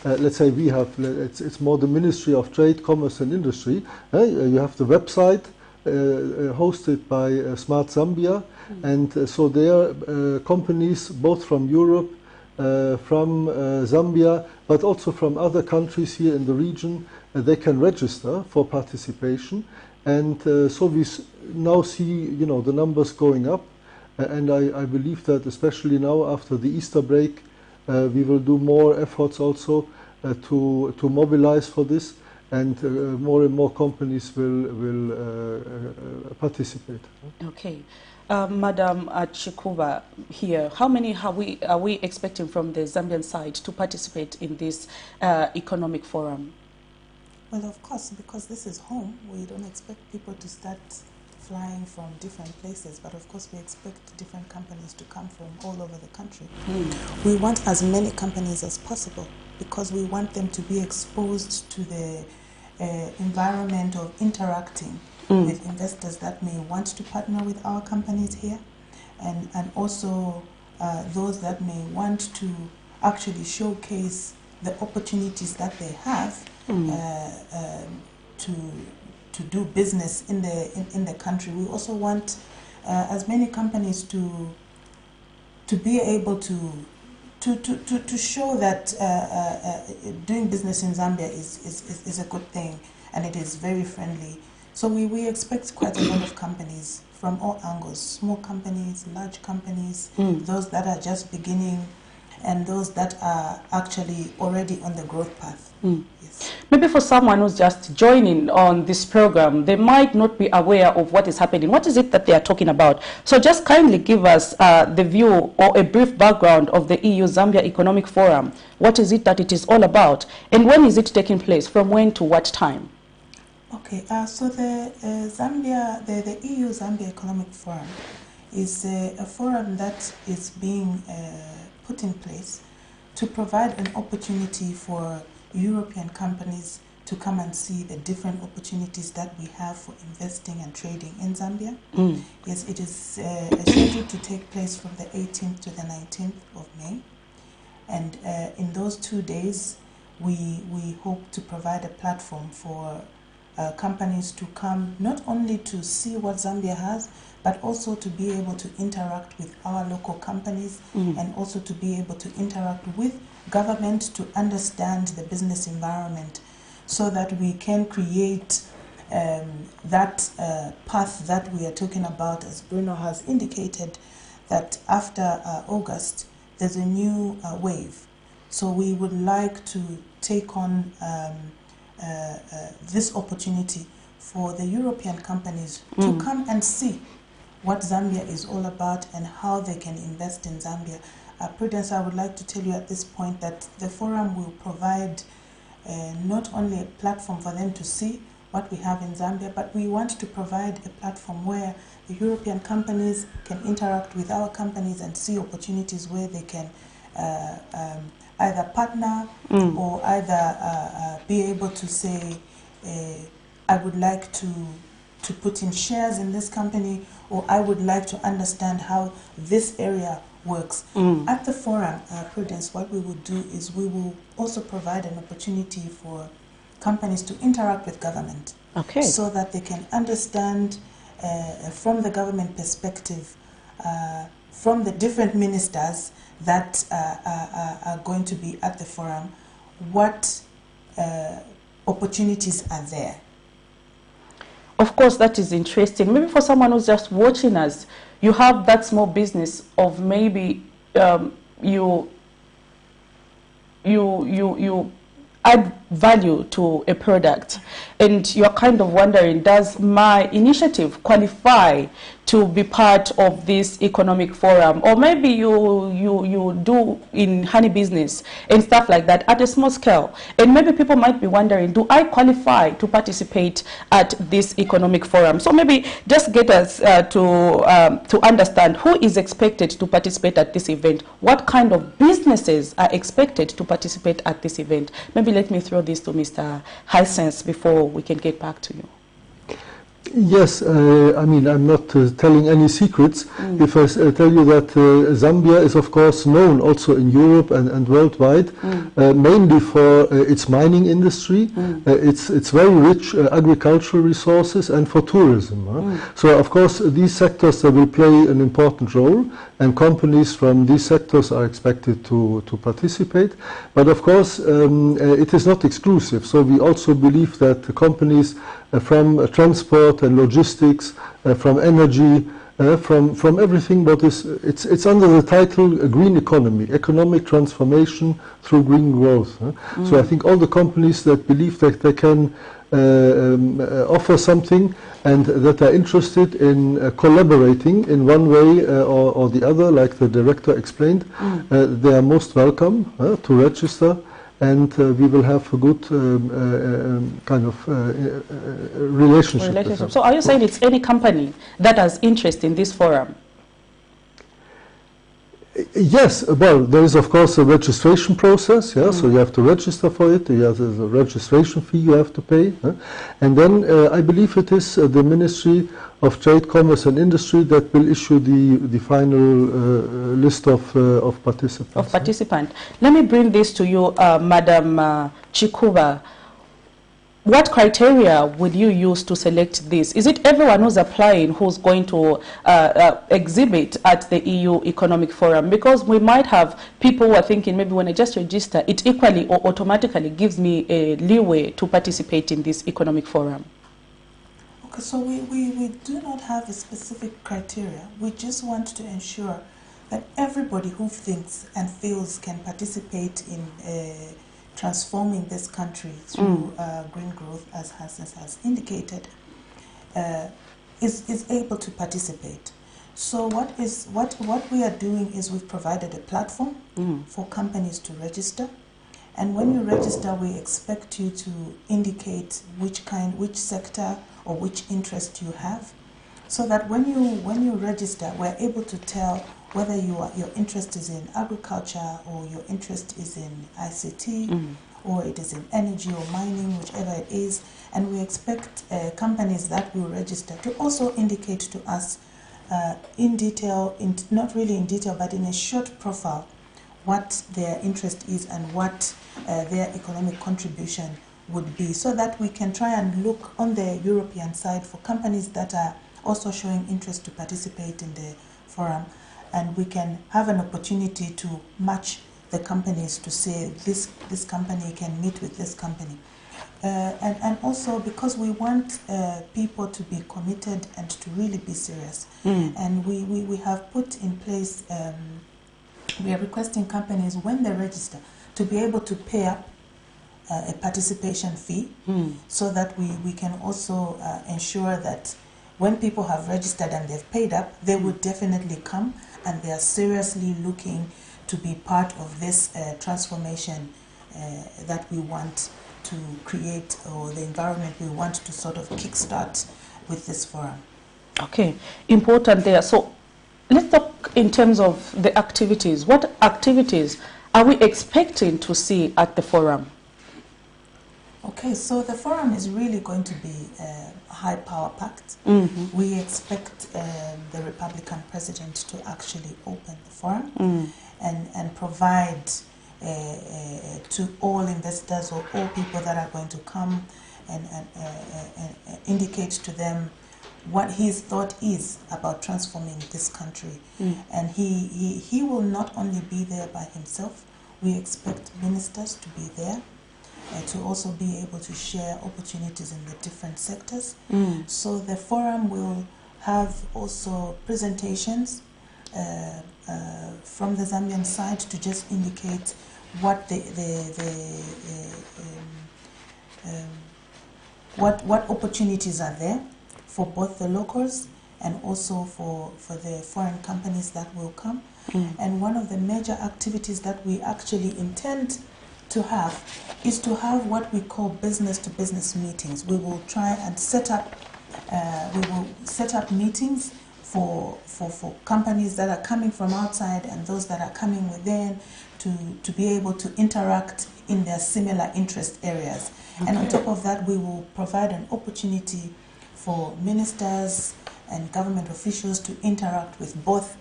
let's say we have, it's more the Ministry of Trade, Commerce and Industry. You have the website hosted by Smart Zambia, and so there are companies both from Europe, from Zambia, but also from other countries here in the region. They can register for participation. And so we now see, the numbers going up, and I believe that especially now after the Easter break, we will do more efforts also to mobilize for this, and more and more companies will participate. Okay. Madam Chikuba here, how many are we expecting from the Zambian side to participate in this economic forum? Well, of course, because this is home, we don't expect people to start flying from different places, but of course we expect different companies to come from all over the country. We want as many companies as possible because we want them to be exposed to the environment of interacting with investors that may want to partner with our companies here, and also those that may want to actually showcase the opportunities that they have to do business in the country. We also want as many companies to be able to show that doing business in Zambia is a good thing, and it is very friendly. So we expect quite a lot of companies from all angles: small companies, large companies, those that are just beginning, and those that are actually already on the growth path. Yes. Maybe for someone who's just joining on this program, they might not be aware of what is happening. What is it that they are talking about? So just kindly give us the view or a brief background of the EU-Zambia Economic Forum. What is it that it is all about? And when is it taking place? From when to what time? Okay, so the EU-Zambia Economic Forum is a forum that is being put in place to provide an opportunity for European companies to come and see the different opportunities that we have for investing and trading in Zambia. Yes, it is scheduled to take place from the 18th to the 19th of May. And in those 2 days, we hope to provide a platform for companies to come not only to see what Zambia has, but also to be able to interact with our local companies and also to be able to interact with government to understand the business environment so that we can create that path that we are talking about, as Bruno has indicated, that after August there's a new wave. So we would like to take on this opportunity for the European companies to come and see what Zambia is all about and how they can invest in Zambia. Prudence, I would like to tell you at this point that the forum will provide not only a platform for them to see what we have in Zambia, but we want to provide a platform where the European companies can interact with our companies and see opportunities where they can either partner or either be able to say, I would like to put in shares in this company, or I would like to understand how this area works. At the forum, Prudence, what we will do is we will also provide an opportunity for companies to interact with government, so that they can understand from the government perspective, from the different ministers that are going to be at the forum, what opportunities are there. Of course, that is interesting. Maybe for someone who's just watching us, you have that small business of maybe you add value to a product, and you're kind of wondering, does my initiative qualify to be part of this economic forum, or maybe you do in honey business and stuff like that at a small scale, and maybe people might be wondering, do I qualify to participate at this economic forum? So maybe just get us to understand who is expected to participate at this event, what kind of businesses are expected to participate at this event. Maybe let me throw this to Mr. Hisense before we can get back to you. Yes, I mean, I'm not telling any secrets if I tell you that Zambia is, of course, known also in Europe and worldwide, mainly for its mining industry, its very rich agricultural resources, and for tourism. So, of course, these sectors will play an important role, and companies from these sectors are expected to participate. But, of course, it is not exclusive. So we also believe that the companies from transport and logistics, from energy, from everything, but it's under the title Green Economy, Economic Transformation through Green Growth. So I think all the companies that believe that they can offer something and that are interested in collaborating in one way or the other, like the director explained, they are most welcome to register. And we will have a good kind of relationship with them. So are you saying it's any company that has interest in this forum? Yes, well, there is of course a registration process, so you have to register for it, there's a registration fee you have to pay, and then I believe it is the Ministry of Trade, Commerce and Industry that will issue the final list of participants. Let me bring this to you, Madam Chikuba. What criteria would you use to select this? Is it everyone who's applying who's going to exhibit at the EU Economic Forum? Because we might have people who are thinking, maybe when I just register, it equally or automatically gives me a leeway to participate in this economic forum. Okay, so we do not have a specific criteria. We just want to ensure that everybody who thinks and feels can participate in transforming this country through green growth, as Hisense has indicated, is able to participate. So what we are doing is we've provided a platform for companies to register, and when you register, we expect you to indicate which sector or which interest you have, so that when you register, we're able to tell whether your interest is in agriculture or your interest is in ICT or it is in energy or mining, whichever it is. And we expect companies that will register to also indicate to us in detail, not really in detail, but in a short profile, what their interest is and what their economic contribution would be, so that we can try and look on the European side for companies that are also showing interest to participate in the forum, and we can have an opportunity to match the companies to say this company can meet with this company. And also because we want people to be committed and to really be serious. And we have put in place, we are requesting companies when they register to be able to pay up a participation fee, so that we can also ensure that when people have registered and they've paid up, they would definitely come and they are seriously looking to be part of this transformation that we want to create, or the environment we want to sort of kickstart with this forum. Okay, important there. So let's talk in terms of the activities. What activities are we expecting to see at the forum? Okay, so the forum is really going to be high power packed. We expect the Republican president to actually open the forum and provide to all investors or all people that are going to come and indicate to them what his thought is about transforming this country. And he will not only be there by himself. We expect ministers to be there, to also be able to share opportunities in the different sectors. So the forum will have also presentations from the Zambian side to just indicate what what opportunities are there for both the locals and also for the foreign companies that will come. And one of the major activities that we actually intend to have is to have what we call business-to-business meetings. We will try and set up meetings for companies that are coming from outside and those that are coming within to be able to interact in their similar interest areas. Okay. And on top of that, we will provide an opportunity for ministers and government officials to interact with both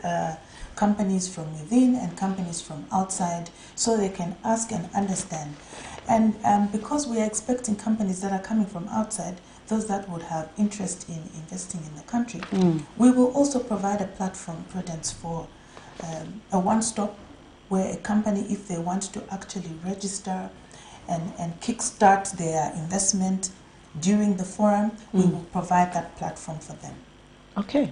companies from within and companies from outside, so they can ask and understand. And because we are expecting companies that are coming from outside, those that would have interest in investing in the country, we will also provide a platform, Prudence, for a one-stop where a company, if they want to actually register and kickstart their investment during the forum, we will provide that platform for them. Okay.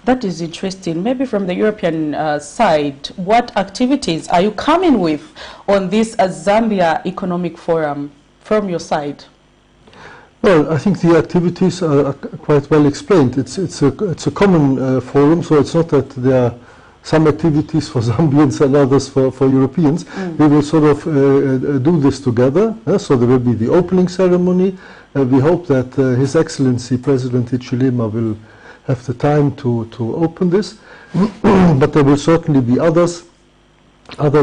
That is interesting. Maybe from the European side, what activities are you coming with on this Zambia Economic Forum from your side? Well, I think the activities are quite well explained. It's a common forum, so it's not that there are some activities for Zambians and others for Europeans. We will sort of do this together. So there will be the opening ceremony. We hope that His Excellency President Hichilema will have the time to open this. But there will certainly be other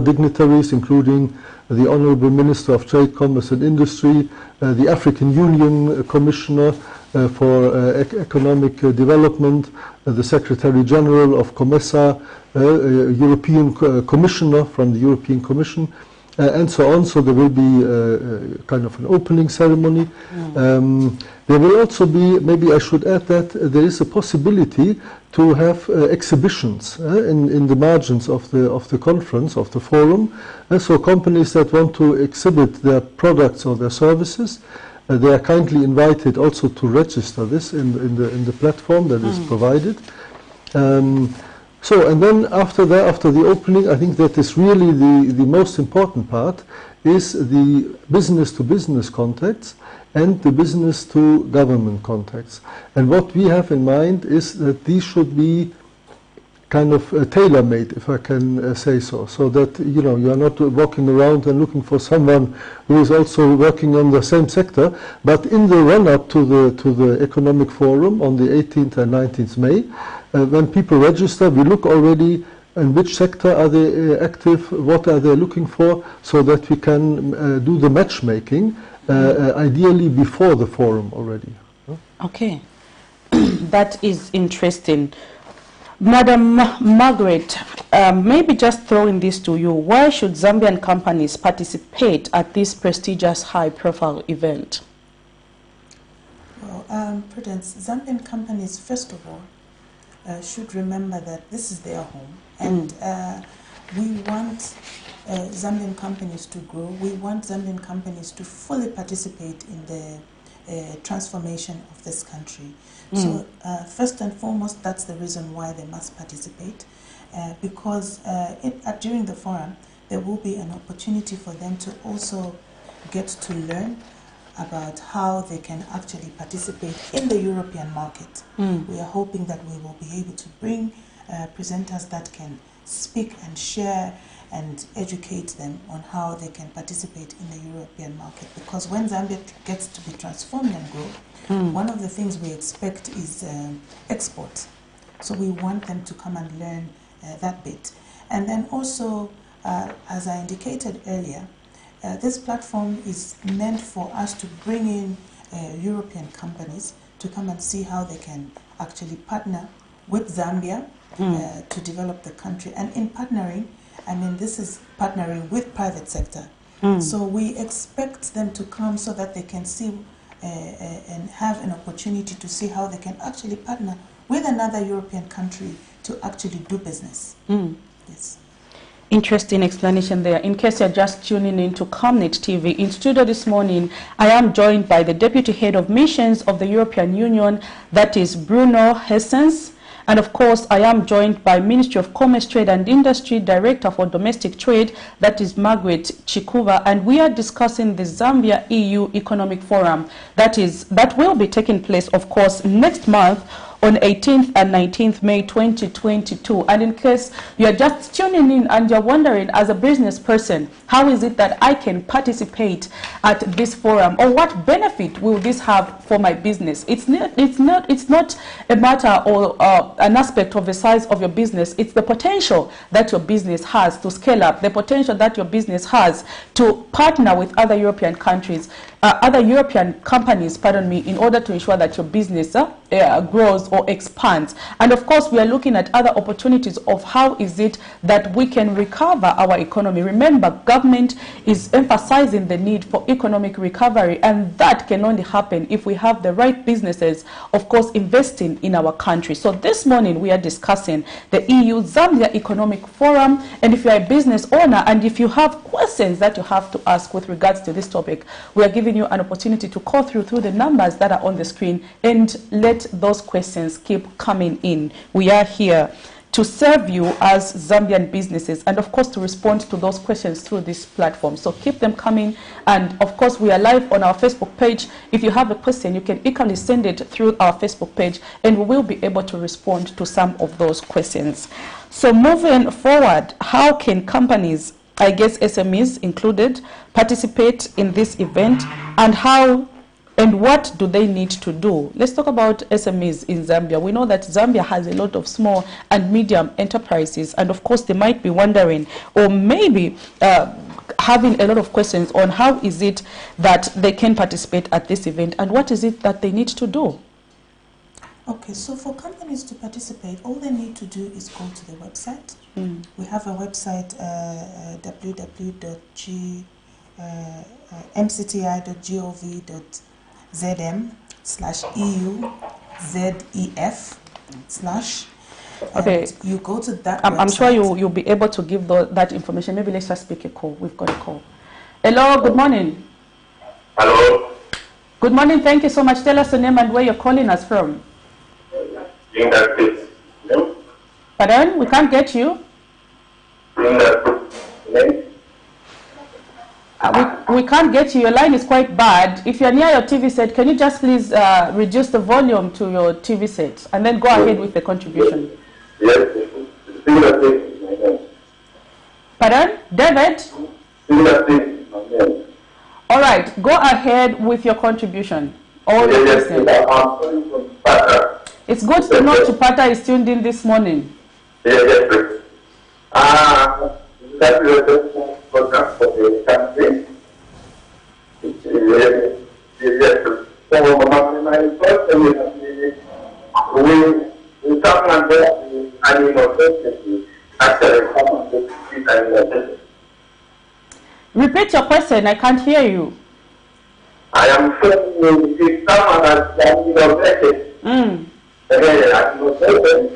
dignitaries, including the Honorable Minister of Trade, Commerce and Industry, the African Union Commissioner for Economic Development, the Secretary General of COMESA, European Commissioner from the European Commission, and so on. So there will be kind of an opening ceremony. There will also be, maybe I should add that there is a possibility to have exhibitions in the margins of the conference, of the forum. So companies that want to exhibit their products or their services, they are kindly invited also to register this in the platform that is provided. So, and then after that, after the opening, I think that is really the most important part, is the business-to-business contacts and the business-to-government contacts. And what we have in mind is that these should be kind of tailor-made, if I can say so, so that you are not walking around and looking for someone who is also working on the same sector. But in the run-up to the Economic Forum on the 18th and 19th May, when people register, we look already in which sector are they active, what are they looking for, so that we can do the matchmaking, ideally before the forum already. Okay, that is interesting. Madam Margaret, maybe just throwing this to you, why should Zambian companies participate at this prestigious high-profile event? Well, Prudence, Zambian companies, first of all, should remember that this is their home, and we want Zambian companies to grow. We want Zambian companies to fully participate in the transformation of this country. So first and foremost, that's the reason why they must participate, because during the forum, there will be an opportunity for them to also get to learn about how they can actually participate in the European market. We are hoping that we will be able to bring presenters that can speak and share and educate them on how they can participate in the European market. Because when Zambia gets to be transformed and grow, one of the things we expect is export. So we want them to come and learn that bit. And then also, as I indicated earlier, this platform is meant for us to bring in European companies to come and see how they can actually partner with Zambia to develop the country. And in partnering, I mean, this is partnering with private sector. So we expect them to come so that they can see and have an opportunity to see how they can actually partner with another European country to actually do business. Yes. Interesting explanation there. In case you're just tuning in to Camnet TV, in studio this morning, I am joined by the Deputy Head of Missions of the European Union, that is Bruno Hessens. And of course, I am joined by Ministry of Commerce, Trade and Industry Director for Domestic Trade, that is Margaret Chikuva, and we are discussing the Zambia EU Economic Forum that will be taking place, of course, next month on 18th and 19th May 2022. And in case you're just tuning in and you're wondering, as a business person, how is it that I can participate at this forum, or what benefit will this have for my business? It's not a matter or an aspect of the size of your business. It's the potential that your business has to scale up, the potential that your business has to partner with other European countries, other European companies, pardon me, in order to ensure that your business grows or expands. And of course, we are looking at other opportunities of how is it that we can recover our economy. Remember, government is emphasizing the need for economic recovery, and that can only happen if we have the right businesses, of course, investing in our country. So this morning we are discussing the EU-Zambia Economic Forum, and if you are a business owner and if you have questions that you have to ask with regards to this topic, we are giving you an opportunity to call through the numbers that are on the screen and let those questions keep coming in. We are here to serve you as Zambian businesses, and of course to respond to those questions through this platform. So keep them coming, and of course we are live on our Facebook page. If you have a question, you can equally send it through our Facebook page, and we will be able to respond to some of those questions. So moving forward, how can companies, I guess SMEs included, participate in this event, and how and what do they need to do? Let's talk about SMEs in Zambia. We know that Zambia has a lot of small and medium enterprises, and of course they might be wondering, or maybe having a lot of questions on how is it that they can participate at this event, and what is it that they need to do? Okay, so for companies to participate, all they need to do is go to the website. We have a website, www.mcti.gov.zm/EU-ZEF/ Okay. You go to that I'm sure you'll be able to give that information. Maybe let's just speak a call. We've got a call. Hello, good morning. Hello. Good morning. Thank you so much. Tell us your name and where you're calling us from. Pardon? We can't get you. We can't get you. Your line is quite bad. If you're near your TV set, can you just please reduce the volume to your TV set and then go ahead with the contribution? Yes. Pardon? David? All right. Go ahead with your contribution. It's good to know Chipata is tuned in this morning. Yes. That is the program for the country. Yes. So my first we come and go animal safety actually come and go animal safety. Repeat your question. I can't hear you. I am saying if someone has animal safety, animal safety,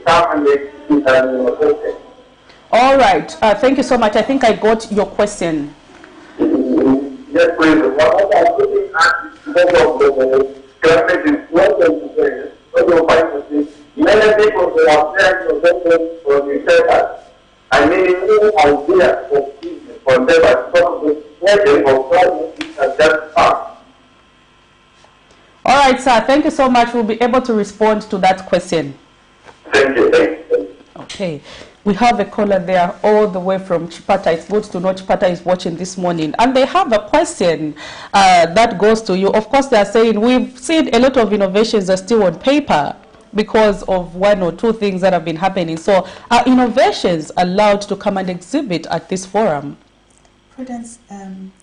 come and get animal safety. All right. Thank you so much. I think I got your question. Yes, please. What I'm looking at is because of the government is working together. Many people who are there for the sector, I mean, new ideas for business for them, but some of the working for government is just fast. All right, sir. Thank you so much. We'll be able to respond to that question. Thank you. Okay. We have a caller there all the way from Chipata. It's good to know Chipata is watching this morning. And they have a question that goes to you. Of course, they are saying we've seen a lot of innovations are still on paper because of one or two things that have been happening. So are innovations allowed to come and exhibit at this forum? Prudence,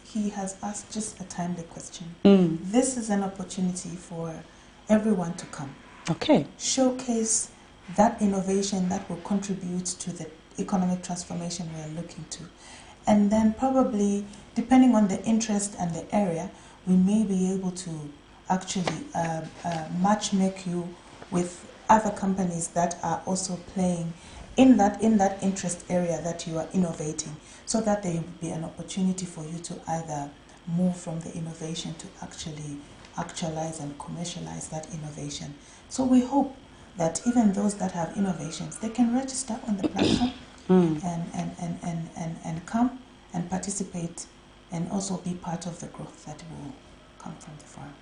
he has asked just a timely question. This is an opportunity for everyone to come. Okay. Showcase that innovation that will contribute to the economic transformation we are looking to. And then probably, depending on the interest and the area, we may be able to actually match make you with other companies that are also playing in that interest area that you are innovating, so that there will be an opportunity for you to either move from the innovation to actually actualize and commercialize that innovation. So we hope that even those that have innovations, they can register on the platform and come and participate and also be part of the growth that will come from the forum.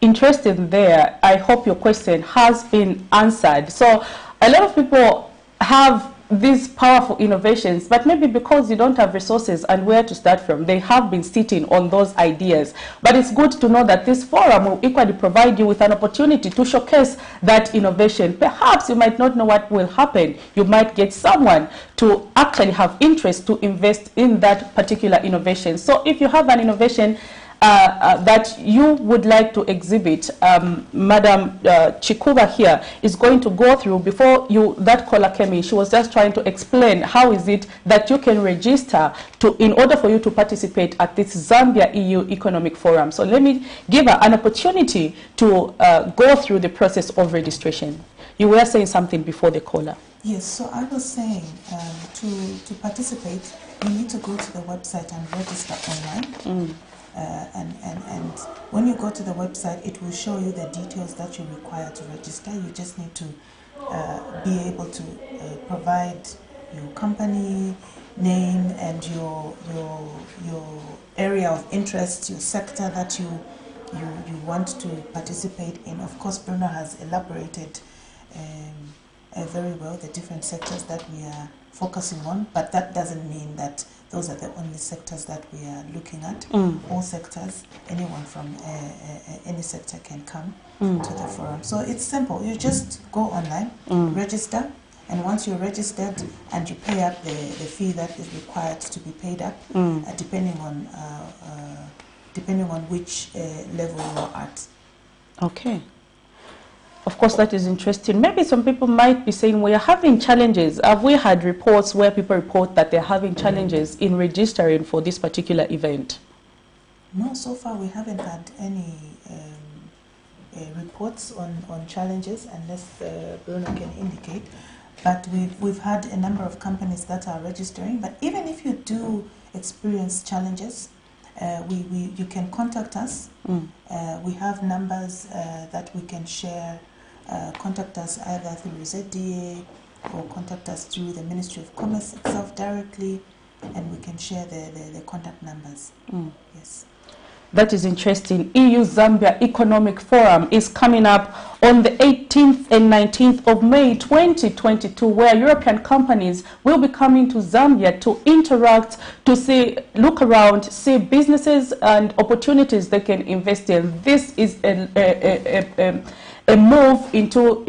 interesting there. I hope your question has been answered. So a lot of people have these powerful innovations, but maybe because you don't have resources and where to start from, they have been sitting on those ideas. But it's good to know that this forum will equally provide you with an opportunity to showcase that innovation. Perhaps you might not know what will happen. You might get someone to actually have interest to invest in that particular innovation. So if you have an innovation that you would like to exhibit, Madam Chikuba here is going to go through. Before that caller came in, she was just trying to explain how is it that you can register in order for you to participate at this Zambia EU Economic Forum. So let me give her an opportunity to go through the process of registration. You were saying something before the caller. Yes, so I was saying to participate, you need to go to the website and register online. And when you go to the website, it will show you the details that you require to register. You just need to be able to provide your company name and your area of interest, your sector that you want to participate in. Of course, Bruno has elaborated very well the different sectors that we are focusing on, but that doesn't mean that those are the only sectors that we are looking at. All sectors, anyone from any sector can come to the forum. So it's simple. You just go online, register, and once you're registered and you pay up the fee that is required to be paid up, depending on which level you're at. Okay. Of course, that is interesting. Maybe some people might be saying we are having challenges. Have we had reports where people report that they're having challenges in registering for this particular event? No, so far we haven't had any reports on challenges, unless Bruno can indicate. But we've had a number of companies that are registering. But even if you do experience challenges, you can contact us. We have numbers that we can share. Contact us either through ZDA or contact us through the Ministry of Commerce itself directly, and we can share the contact numbers. Yes. That is interesting. EU Zambia Economic Forum is coming up on the 18th and 19th of May 2022, where European companies will be coming to Zambia to interact, to look around, see businesses and opportunities they can invest in. This is a move into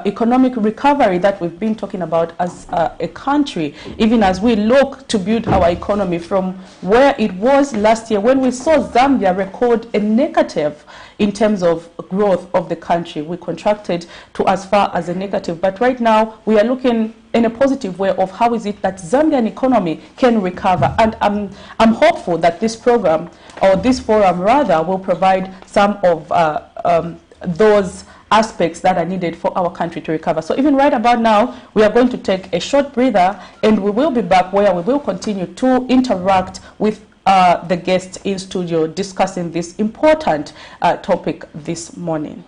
economic recovery that we've been talking about as a country, even as we look to build our economy from where it was last year when we saw Zambia record a negative in terms of growth of the country. We contracted to as far as a negative, but right now we are looking in a positive way of how is it that Zambian economy can recover. And I'm hopeful that this program, or this forum rather, will provide some of those aspects that are needed for our country to recover. So even right about now, we are going to take a short breather, and we will be back where we will continue to interact with the guests in studio discussing this important topic this morning.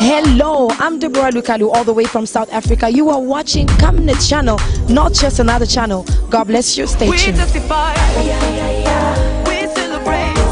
Hello, I'm Deborah Lukalu, all the way from South Africa. You are watching Camnet channel, not just another channel. God bless you. Stay tuned. We testify, we celebrate.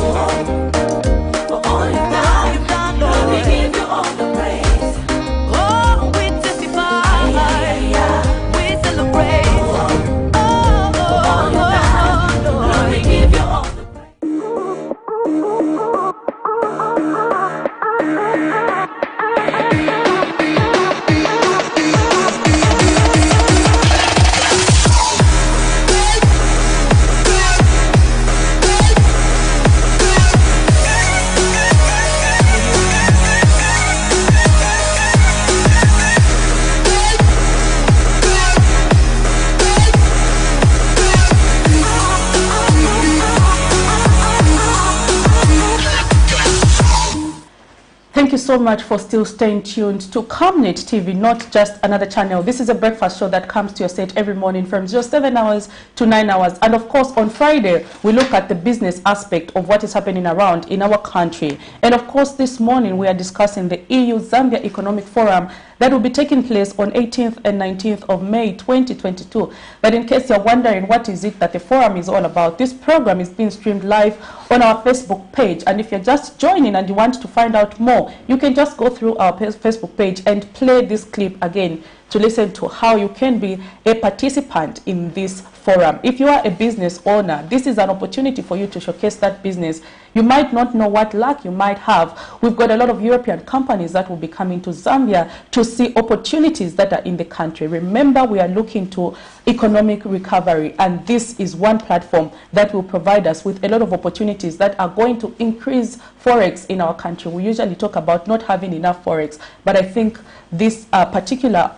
so much for still staying tuned to Camnet TV, not just another channel. This is a breakfast show that comes to your set every morning from 7 hours to 9 hours. And of course, on Friday, we look at the business aspect of what is happening around in our country. And of course, this morning, we are discussing the EU-Zambia Economic Forum that will be taking place on 18th and 19th of May 2022. But in case you're wondering what is it that the forum is all about, this program is being streamed live on our Facebook page. And if you're just joining and you want to find out more, you can just go through our Facebook page and play this clip again to listen to how you can be a participant in this forum. If you are a business owner, this is an opportunity for you to showcase that business. You might not know what luck you might have. We've got a lot of European companies that will be coming to Zambia to see opportunities that are in the country. Remember, we are looking to economic recovery, and this is one platform that will provide us with a lot of opportunities that are going to increase forex in our country. We usually talk about not having enough forex, but I think this particular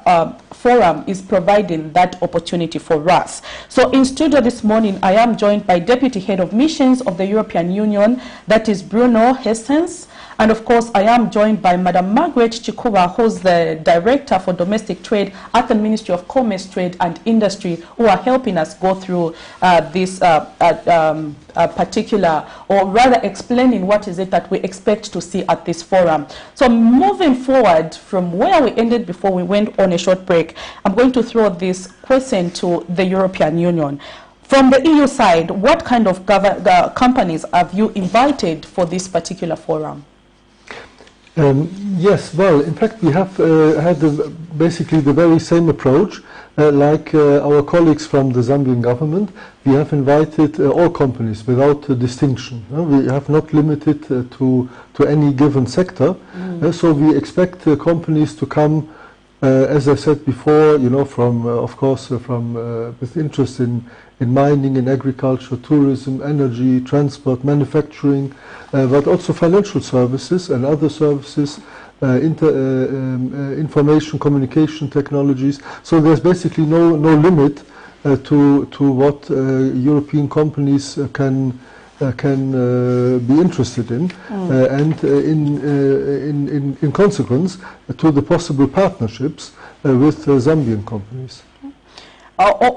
forum is providing that opportunity for us. So in studio this morning, I am joined by Deputy Head of Missions of the European Union, that is Bruno Hessens. And of course, I am joined by Madam Margaret Chikuba, who's the Director for Domestic Trade at the Ministry of Commerce, Trade and Industry, who are helping us go through this particular, or rather explaining what is it that we expect to see at this forum. So moving forward from where we ended before we went on a short break, I'm going to throw this question to the European Union. From the EU side, what kind of companies have you invited for this particular forum? Yes, well, in fact, we have had basically the very same approach like our colleagues from the Zambian government. We have invited all companies without distinction. We have not limited to any given sector. So we expect companies to come, as I said before, you know, from, of course, with interest in mining, in agriculture, tourism, energy, transport, manufacturing, but also financial services and other services, information communication technologies. So there's basically no limit to what European companies can be interested in, and in consequence to the possible partnerships with Zambian companies.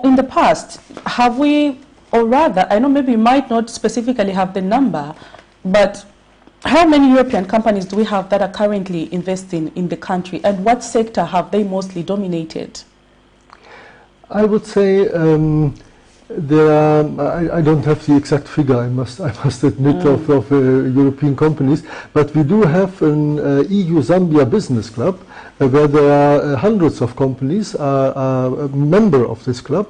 In the past, have we, or rather, I know maybe you might not specifically have the number, but how many European companies do we have that are currently investing in the country, and what sector have they mostly dominated? I would say there are, I don't have the exact figure, I must admit, of European companies, but we do have an EU-Zambia business club where there are hundreds of companies are a member of this club.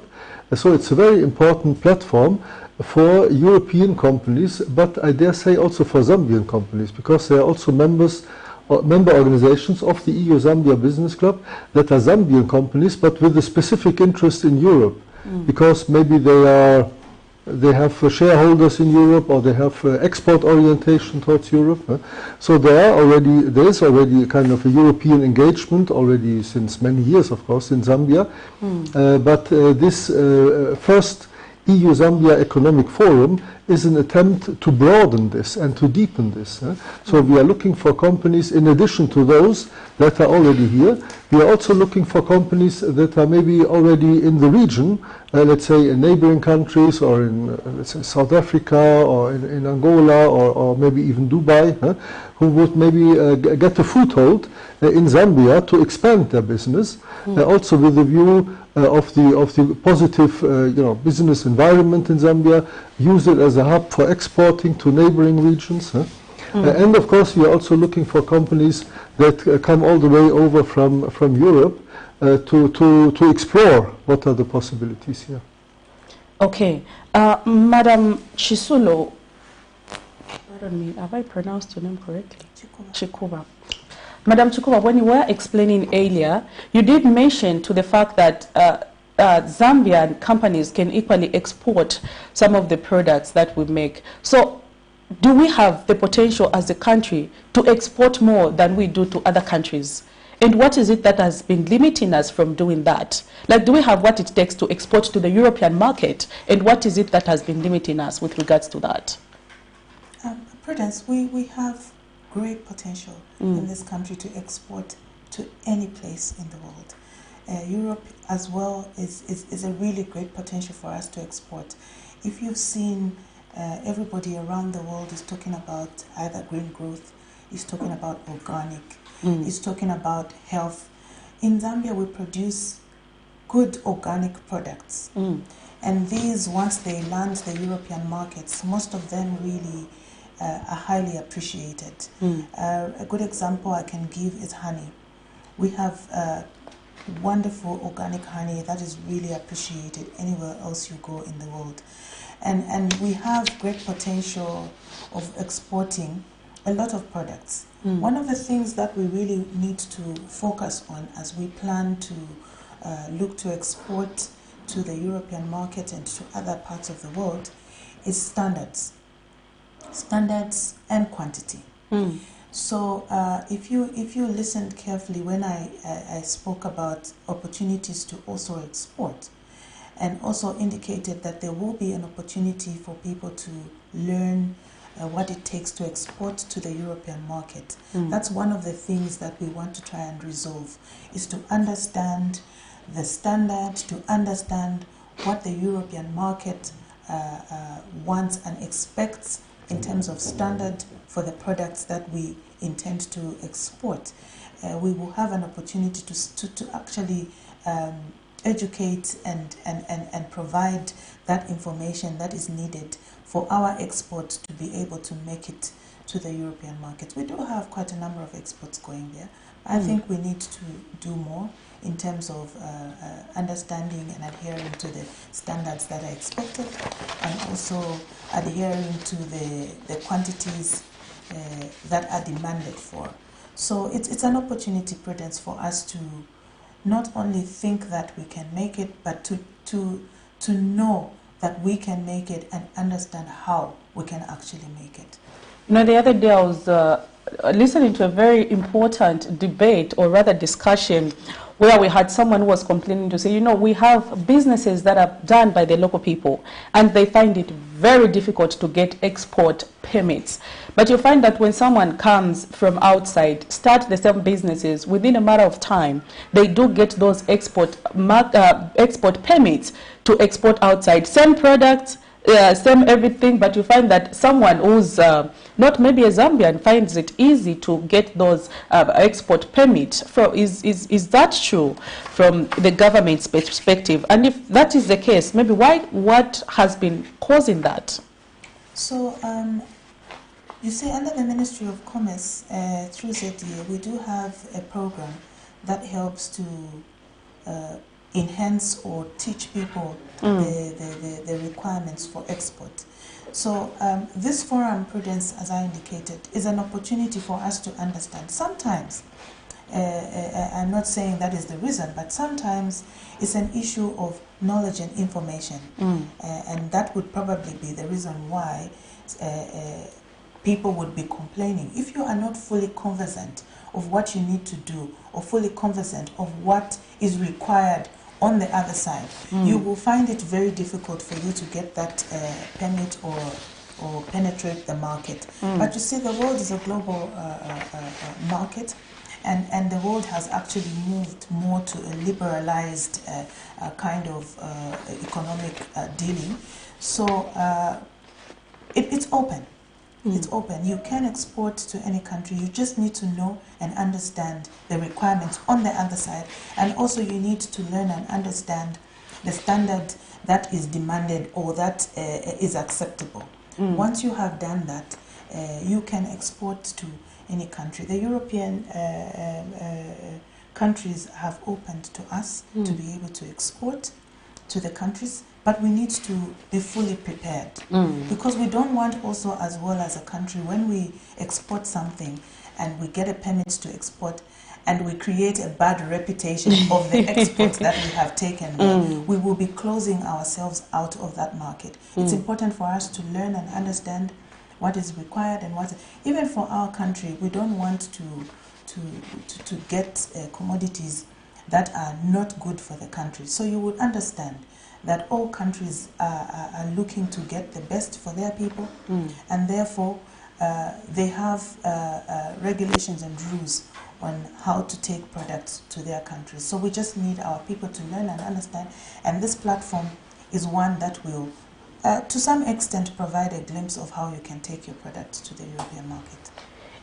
So it's a very important platform for European companies, but I dare say also for Zambian companies, because they are also member organizations of the EU-Zambia Business Club that are Zambian companies, but with a specific interest in Europe, because maybe they have shareholders in Europe, or they have export orientation towards Europe. So there is already a kind of a European engagement already since many years, of course, in Zambia. But this first EU-Zambia Economic Forum is an attempt to broaden this and to deepen this. So we are looking for companies, in addition to those that are already here, we are also looking for companies that are maybe already in the region, let's say in neighboring countries, or in let's say South Africa, or in Angola, or maybe even Dubai, who would maybe get a foothold in Zambia to expand their business, also with the view of the positive business environment in Zambia, use it as a hub for exporting to neighboring regions. And of course, we are also looking for companies that come all the way over from Europe to explore what are the possibilities here. Okay. Madam Chisulo, pardon me, have I pronounced your name correctly? Chikuba. Madam Chikuba, when you were explaining earlier, you did mention to the fact that Zambian companies can equally export some of the products that we make. So do we have the potential as a country to export more than we do to other countries? And what is it that has been limiting us from doing that? Like, do we have what it takes to export to the European market? And what is it that has been limiting us with regards to that? Prudence, we have great potential in this country to export to any place in the world. Europe as well is a really great potential for us to export. If you've seen, everybody around the world is talking about either green growth, is talking about organic, is talking about health. In Zambia, we produce good organic products. And these, once they land the European markets, most of them really are highly appreciated. A good example I can give is honey. We have wonderful organic honey that is really appreciated anywhere else you go in the world. And we have great potential of exporting a lot of products. One of the things that we really need to focus on as we plan to look to export to the European market and to other parts of the world is standards and quantity. So if you listened carefully when I spoke about opportunities to also export, and also indicated that there will be an opportunity for people to learn what it takes to export to the European market. That's one of the things that we want to try and resolve, is to understand the standard, to understand what the European market wants and expects in terms of standard for the products that we intend to export. We will have an opportunity to actually educate and provide that information that is needed for our exports to be able to make it to the European market. We do have quite a number of exports going there. I think we need to do more in terms of understanding and adhering to the standards that are expected, and also adhering to the quantities that are demanded for. So it's an opportunity, Prudence, for us to not only think that we can make it, but to know that we can make it and understand how we can actually make it. You know, the other day I was listening to a very important debate, or rather discussion, where we had someone who was complaining to say, you know, we have businesses that are done by the local people and they find it very difficult to get export permits. But you find that when someone comes from outside, start the same businesses, within a matter of time, they do get those export permits to export outside. Same products, same everything, but you find that someone who's not maybe a Zambian finds it easy to get those export permits. Is that true from the government's perspective? And if that is the case, maybe what has been causing that? So, you see, under the Ministry of Commerce, through ZDA, we do have a program that helps to enhance or teach people the requirements for export. So this forum, Prudence, as I indicated, is an opportunity for us to understand. Sometimes, I'm not saying that is the reason, but sometimes it's an issue of knowledge and information. And that would probably be the reason why people would be complaining. If you are not fully conversant of what you need to do, or fully conversant of what is required on the other side, you will find it very difficult for you to get that permit or penetrate the market. But you see, the world is a global market, and the world has actually moved more to a liberalized kind of economic dealing. So it's open. It's open. You can export to any country. You just need to know and understand the requirements on the other side. And also you need to learn and understand the standard that is demanded or that is acceptable. Once you have done that, you can export to any country. The European countries have opened to us to be able to export to the countries, but we need to be fully prepared, because we don't want also, as well as a country, when we export something and we get a permit to export and we create a bad reputation of the exports that we have taken, we will be closing ourselves out of that market. It's important for us to learn and understand what is required, and what, even for our country, we don't want to get commodities that are not good for the country. So you would understand that all countries are looking to get the best for their people, and therefore they have regulations and rules on how to take products to their countries. So we just need our people to learn and understand, and this platform is one that will, to some extent, provide a glimpse of how you can take your products to the European market.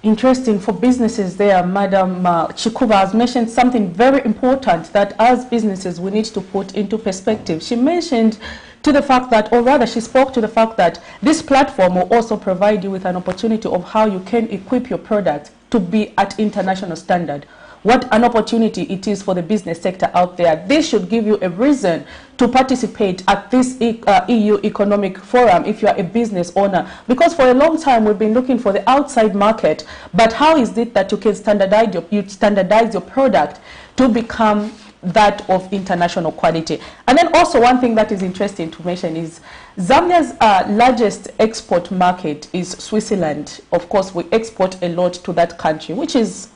Interesting for businesses there. Madam Chikuba has mentioned something very important that as businesses we need to put into perspective. She mentioned to the fact that, or rather she spoke to the fact that this platform will also provide you with an opportunity of how you can equip your product to be at international standard. What an opportunity it is for the business sector out there. This should give you a reason to participate at this EU Economic Forum if you are a business owner. Because for a long time we've been looking for the outside market, but how is it that you can standardize your product to become that of international quality? And then also one thing that is interesting to mention is Zambia's largest export market is Switzerland. Of course, we export a lot to that country, which is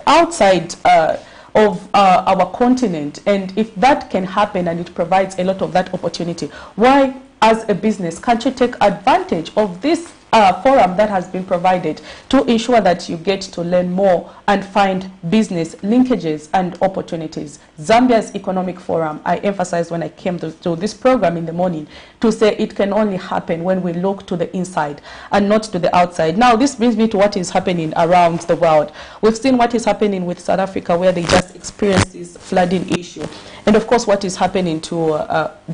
outside of our continent. And if that can happen and it provides a lot of that opportunity, why as a business can't you take advantage of this forum that has been provided to ensure that you get to learn more and find business linkages and opportunities? Zambia's Economic Forum, I emphasized when I came to this program in the morning, to say it can only happen when we look to the inside and not to the outside. Now, this brings me to what is happening around the world. We've seen what is happening with South Africa, where they just experienced this flooding issue. And of course, what is happening to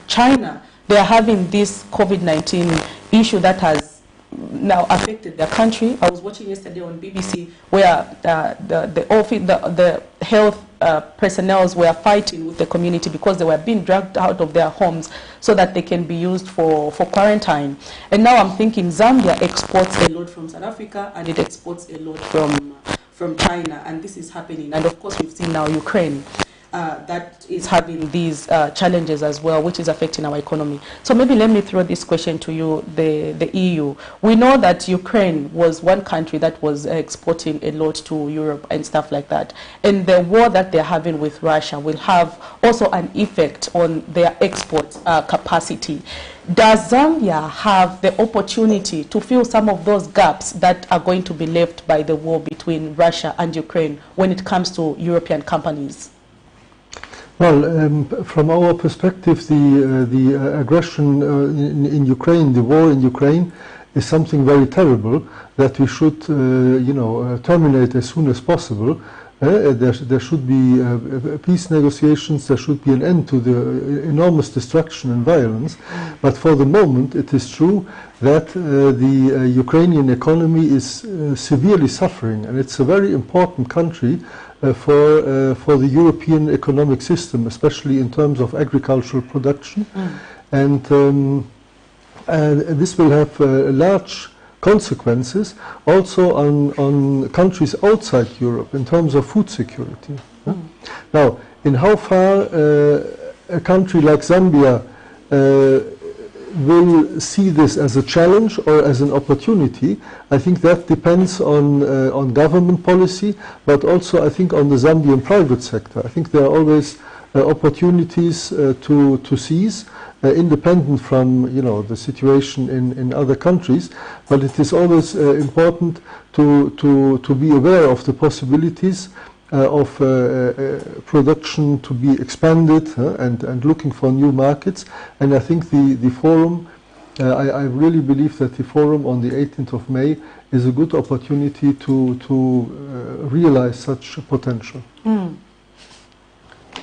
China. They are having this COVID-19 issue that has now affected their country. I was watching yesterday on BBC where the health personnel were fighting with the community because they were being dragged out of their homes so that they can be used for quarantine. And now I'm thinking Zambia exports a lot from South Africa and it exports a lot from China, and this is happening. And of course we've seen now Ukraine that is having these challenges as well, which is affecting our economy. So maybe let me throw this question to you, the EU. We know that Ukraine was one country that was exporting a lot to Europe and stuff like that. And the war that they're having with Russia will have also an effect on their export capacity. Does Zambia have the opportunity to fill some of those gaps that are going to be left by the war between Russia and Ukraine when it comes to European companies? Well, from our perspective, the aggression in Ukraine, the war in Ukraine, is something very terrible that we should, terminate as soon as possible. There should be peace negotiations. There should be an end to the enormous destruction and violence. But for the moment, it is true that the Ukrainian economy is severely suffering, and it's a very important country for the European economic system, especially in terms of agricultural production. And this will have large consequences also on countries outside Europe in terms of food security. Now, in how far a country like Zambia will see this as a challenge or as an opportunity, I think that depends on government policy, but also I think on the Zambian private sector. I think there are always opportunities to seize, independent from the situation in other countries. But it is always important to be aware of the possibilities of production to be expanded and looking for new markets. And I think the forum, I really believe that the forum on the 18th of May is a good opportunity to realize such potential.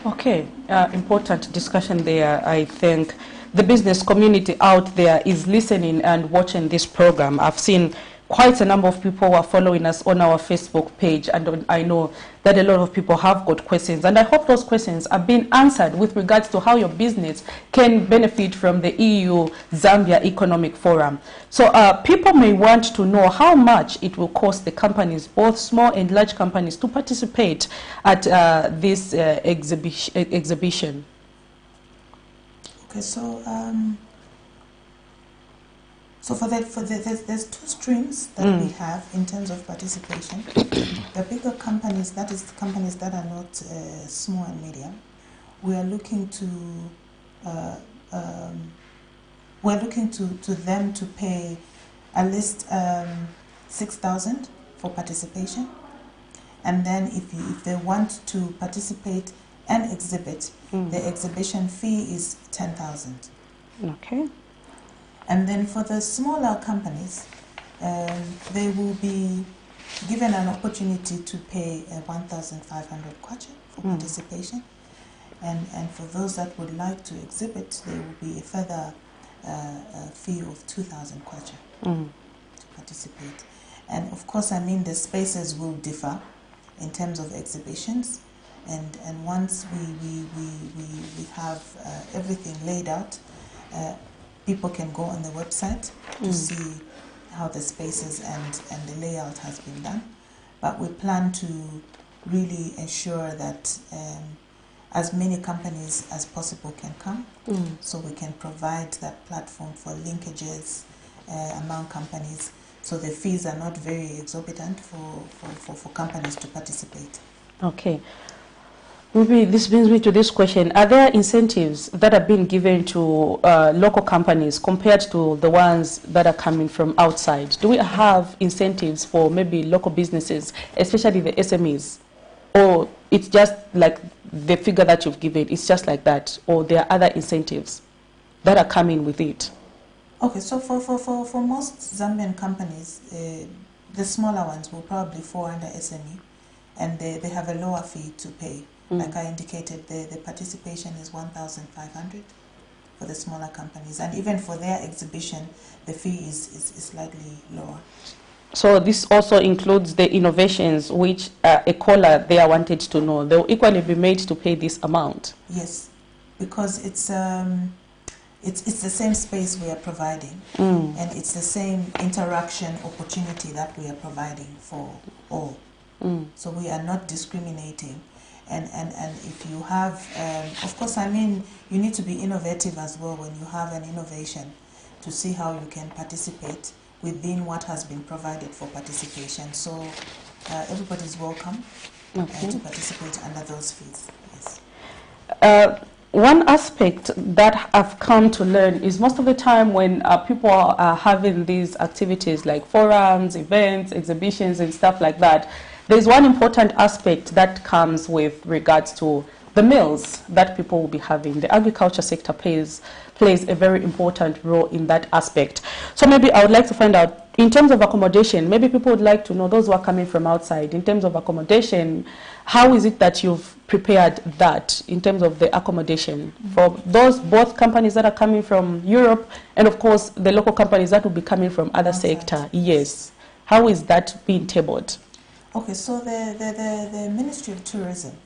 Okay, important discussion there. I think the business community out there is listening and watching this program. I've seen quite a number of people who are following us on our Facebook page, and I know that a lot of people have got questions, and I hope those questions are being answered with regards to how your business can benefit from the EU Zambia Economic Forum. So people may want to know how much it will cost the companies, both small and large companies, to participate at this exhibition. Okay, so there's two streams that we have in terms of participation. The bigger companies, that is the companies that are not small and medium, we are looking to them to pay at least 6,000 for participation. And then if they want to participate and exhibit, the exhibition fee is 10,000. Okay. And then for the smaller companies, they will be given an opportunity to pay 1,500 kwacha for participation. And for those that would like to exhibit, there will be a further fee of 2,000 kwacha to participate. And of course, I mean, the spaces will differ in terms of exhibitions. And once we have everything laid out, people can go on the website to see how the spaces and the layout has been done. But we plan to really ensure that as many companies as possible can come, so we can provide that platform for linkages among companies, so the fees are not very exorbitant for companies to participate. Okay. Maybe this brings me to this question. Are there incentives that are being given to local companies compared to the ones that are coming from outside? Do we have incentives for maybe local businesses, especially the SMEs? Or it's just like the figure that you've given, it's just like that? Or there are other incentives that are coming with it? Okay, so for most Zambian companies, the smaller ones will probably fall under SME, and they have a lower fee to pay. Like I indicated, the participation is 1,500 for the smaller companies, and even for their exhibition, the fee is slightly lower. So this also includes the innovations which a caller there wanted to know. They will equally be made to pay this amount. Yes, because it's the same space we are providing, and it's the same interaction opportunity that we are providing for all. So we are not discriminating. And if you have, of course, I mean, you need to be innovative as well when you have an innovation to see how you can participate within what has been provided for participation. So everybody's welcome to participate under those fees. Yes. One aspect that I've come to learn is most of the time when people are having these activities like forums, events, exhibitions and stuff like that, there's one important aspect that comes with regards to the meals that people will be having. The agriculture sector plays a very important role in that aspect. So maybe I would like to find out, in terms of accommodation, maybe people would like to know, those who are coming from outside, in terms of accommodation, how is it that you've prepared that in terms of the accommodation for those both companies that are coming from Europe and of course the local companies that will be coming from other sector? Yes. How is that being tabled? Okay, so the Ministry of Tourism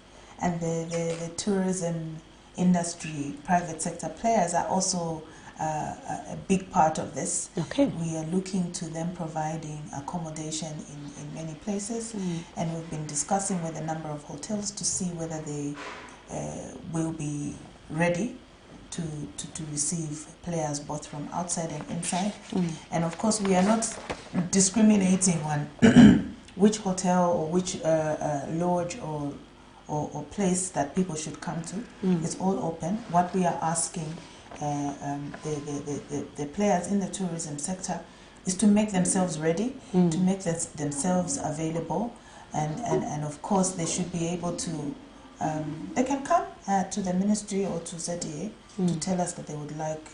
and the tourism industry, private sector players are also a big part of this. Okay. We are looking to them providing accommodation in many places, and we've been discussing with a number of hotels to see whether they will be ready to receive players both from outside and inside. And of course, we are not discriminating on which hotel or which lodge or place that people should come to. It's all open. What we are asking the players in the tourism sector is to make themselves ready, to make themselves available, and of course they should be able to, they can come to the ministry or to ZDA to tell us that they would like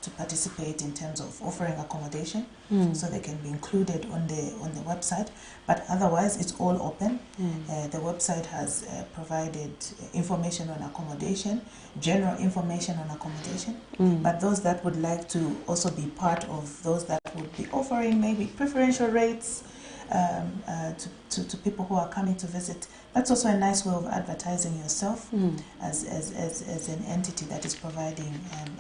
to participate in terms of offering accommodation, so they can be included on the website. But otherwise, it's all open. The website has provided information on accommodation, general information on accommodation. But those that would like to also be part of those that would be offering maybe preferential rates to people who are coming to visit, that's also a nice way of advertising yourself as an entity that is providing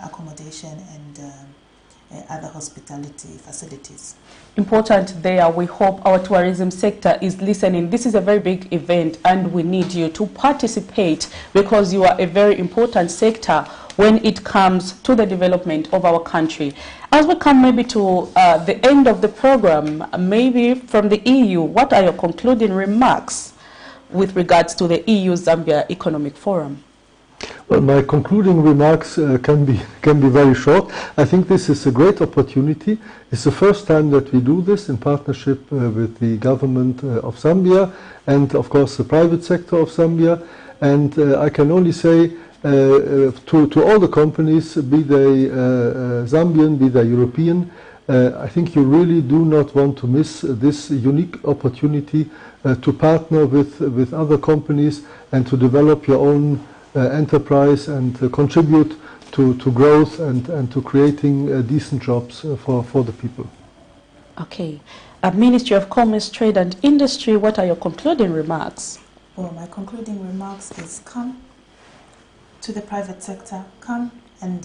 accommodation and other hospitality facilities. Important there. We hope our tourism sector is listening. This is a very big event and we need you to participate because you are a very important sector when it comes to the development of our country. As we come maybe to the end of the program, maybe from the EU, what are your concluding remarks with regards to the EU-Zambia Economic Forum? Well, my concluding remarks can be very short. I think this is a great opportunity. It's the first time that we do this in partnership with the government of Zambia and, of course, the private sector of Zambia. And I can only say to all the companies, be they Zambian, be they European, I think you really do not want to miss this unique opportunity to partner with other companies and to develop your own enterprise and contribute to growth and to creating decent jobs for the people. Okay. Ministry of Commerce, Trade and Industry, what are your concluding remarks? Well, my concluding remarks is come to the private sector, come and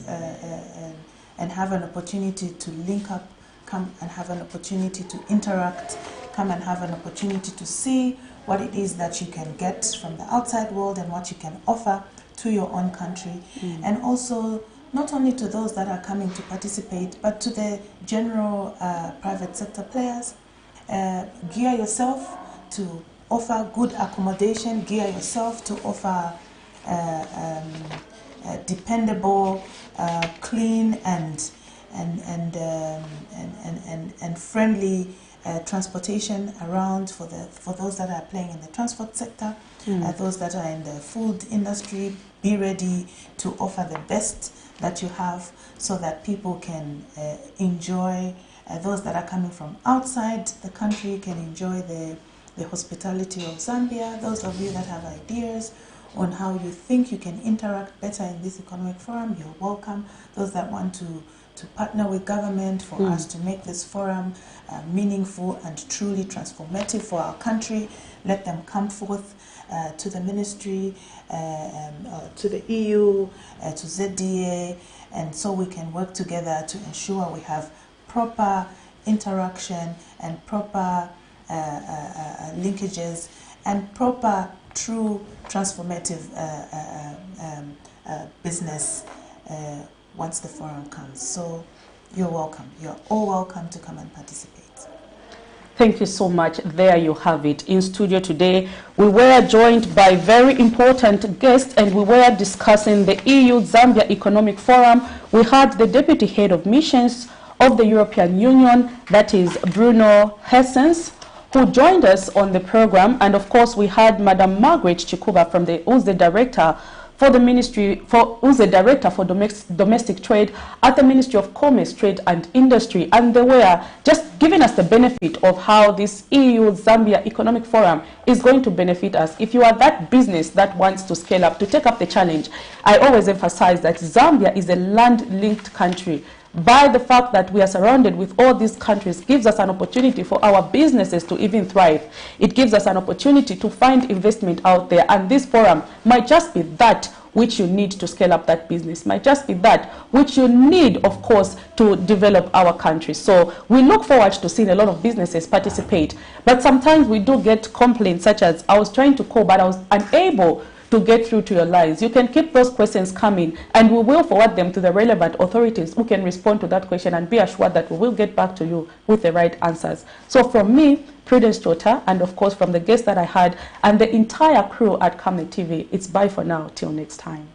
have an opportunity to link up, come and have an opportunity to interact, come and have an opportunity to see what it is that you can get from the outside world and what you can offer to your own country. And also not only to those that are coming to participate, but to the general private sector players. Gear yourself to offer good accommodation, gear yourself to offer dependable, clean and friendly transportation around for those that are playing in the transport sector, those that are in the food industry. Be ready to offer the best that you have so that people can enjoy, those that are coming from outside the country can enjoy the hospitality of Zambia. Those of you that have ideas on how you think you can interact better in this economic forum, you're welcome. Those that want to partner with government for us to make this forum meaningful and truly transformative for our country, let them come forth to the ministry, to the EU, to ZDA, and so we can work together to ensure we have proper interaction and proper linkages and proper true transformative business once the forum comes. So you're welcome. You're all welcome to come and participate. Thank you so much. There you have it. In studio today, we were joined by very important guests and we were discussing the EU-Zambia Economic Forum. We had the Deputy Head of Missions of the European Union, that is Bruno Hessens, who joined us on the program. And of course, we had Madam Margaret Chikuba who's the Director for the Ministry, who's the Director for Domestic Trade at the Ministry of Commerce, Trade and Industry. And they were just giving us the benefit of how this EU-Zambia Economic Forum is going to benefit us. If you are that business that wants to scale up, to take up the challenge, I always emphasize that Zambia is a land-linked country. By the fact that we are surrounded with all these countries gives us an opportunity for our businesses to even thrive. It gives us an opportunity to find investment out there, and this forum might just be that which you need to scale up that business, might just be that which you need, of course, to develop our country. So we look forward to seeing a lot of businesses participate, but sometimes we do get complaints such as, I was trying to call but I was unable to get through to your lines. You can keep those questions coming and we will forward them to the relevant authorities who can respond to that question, and be assured that we will get back to you with the right answers. So from me, Prudence Chota, and of course from the guests that I had and the entire crew at Camnet TV, it's bye for now till next time.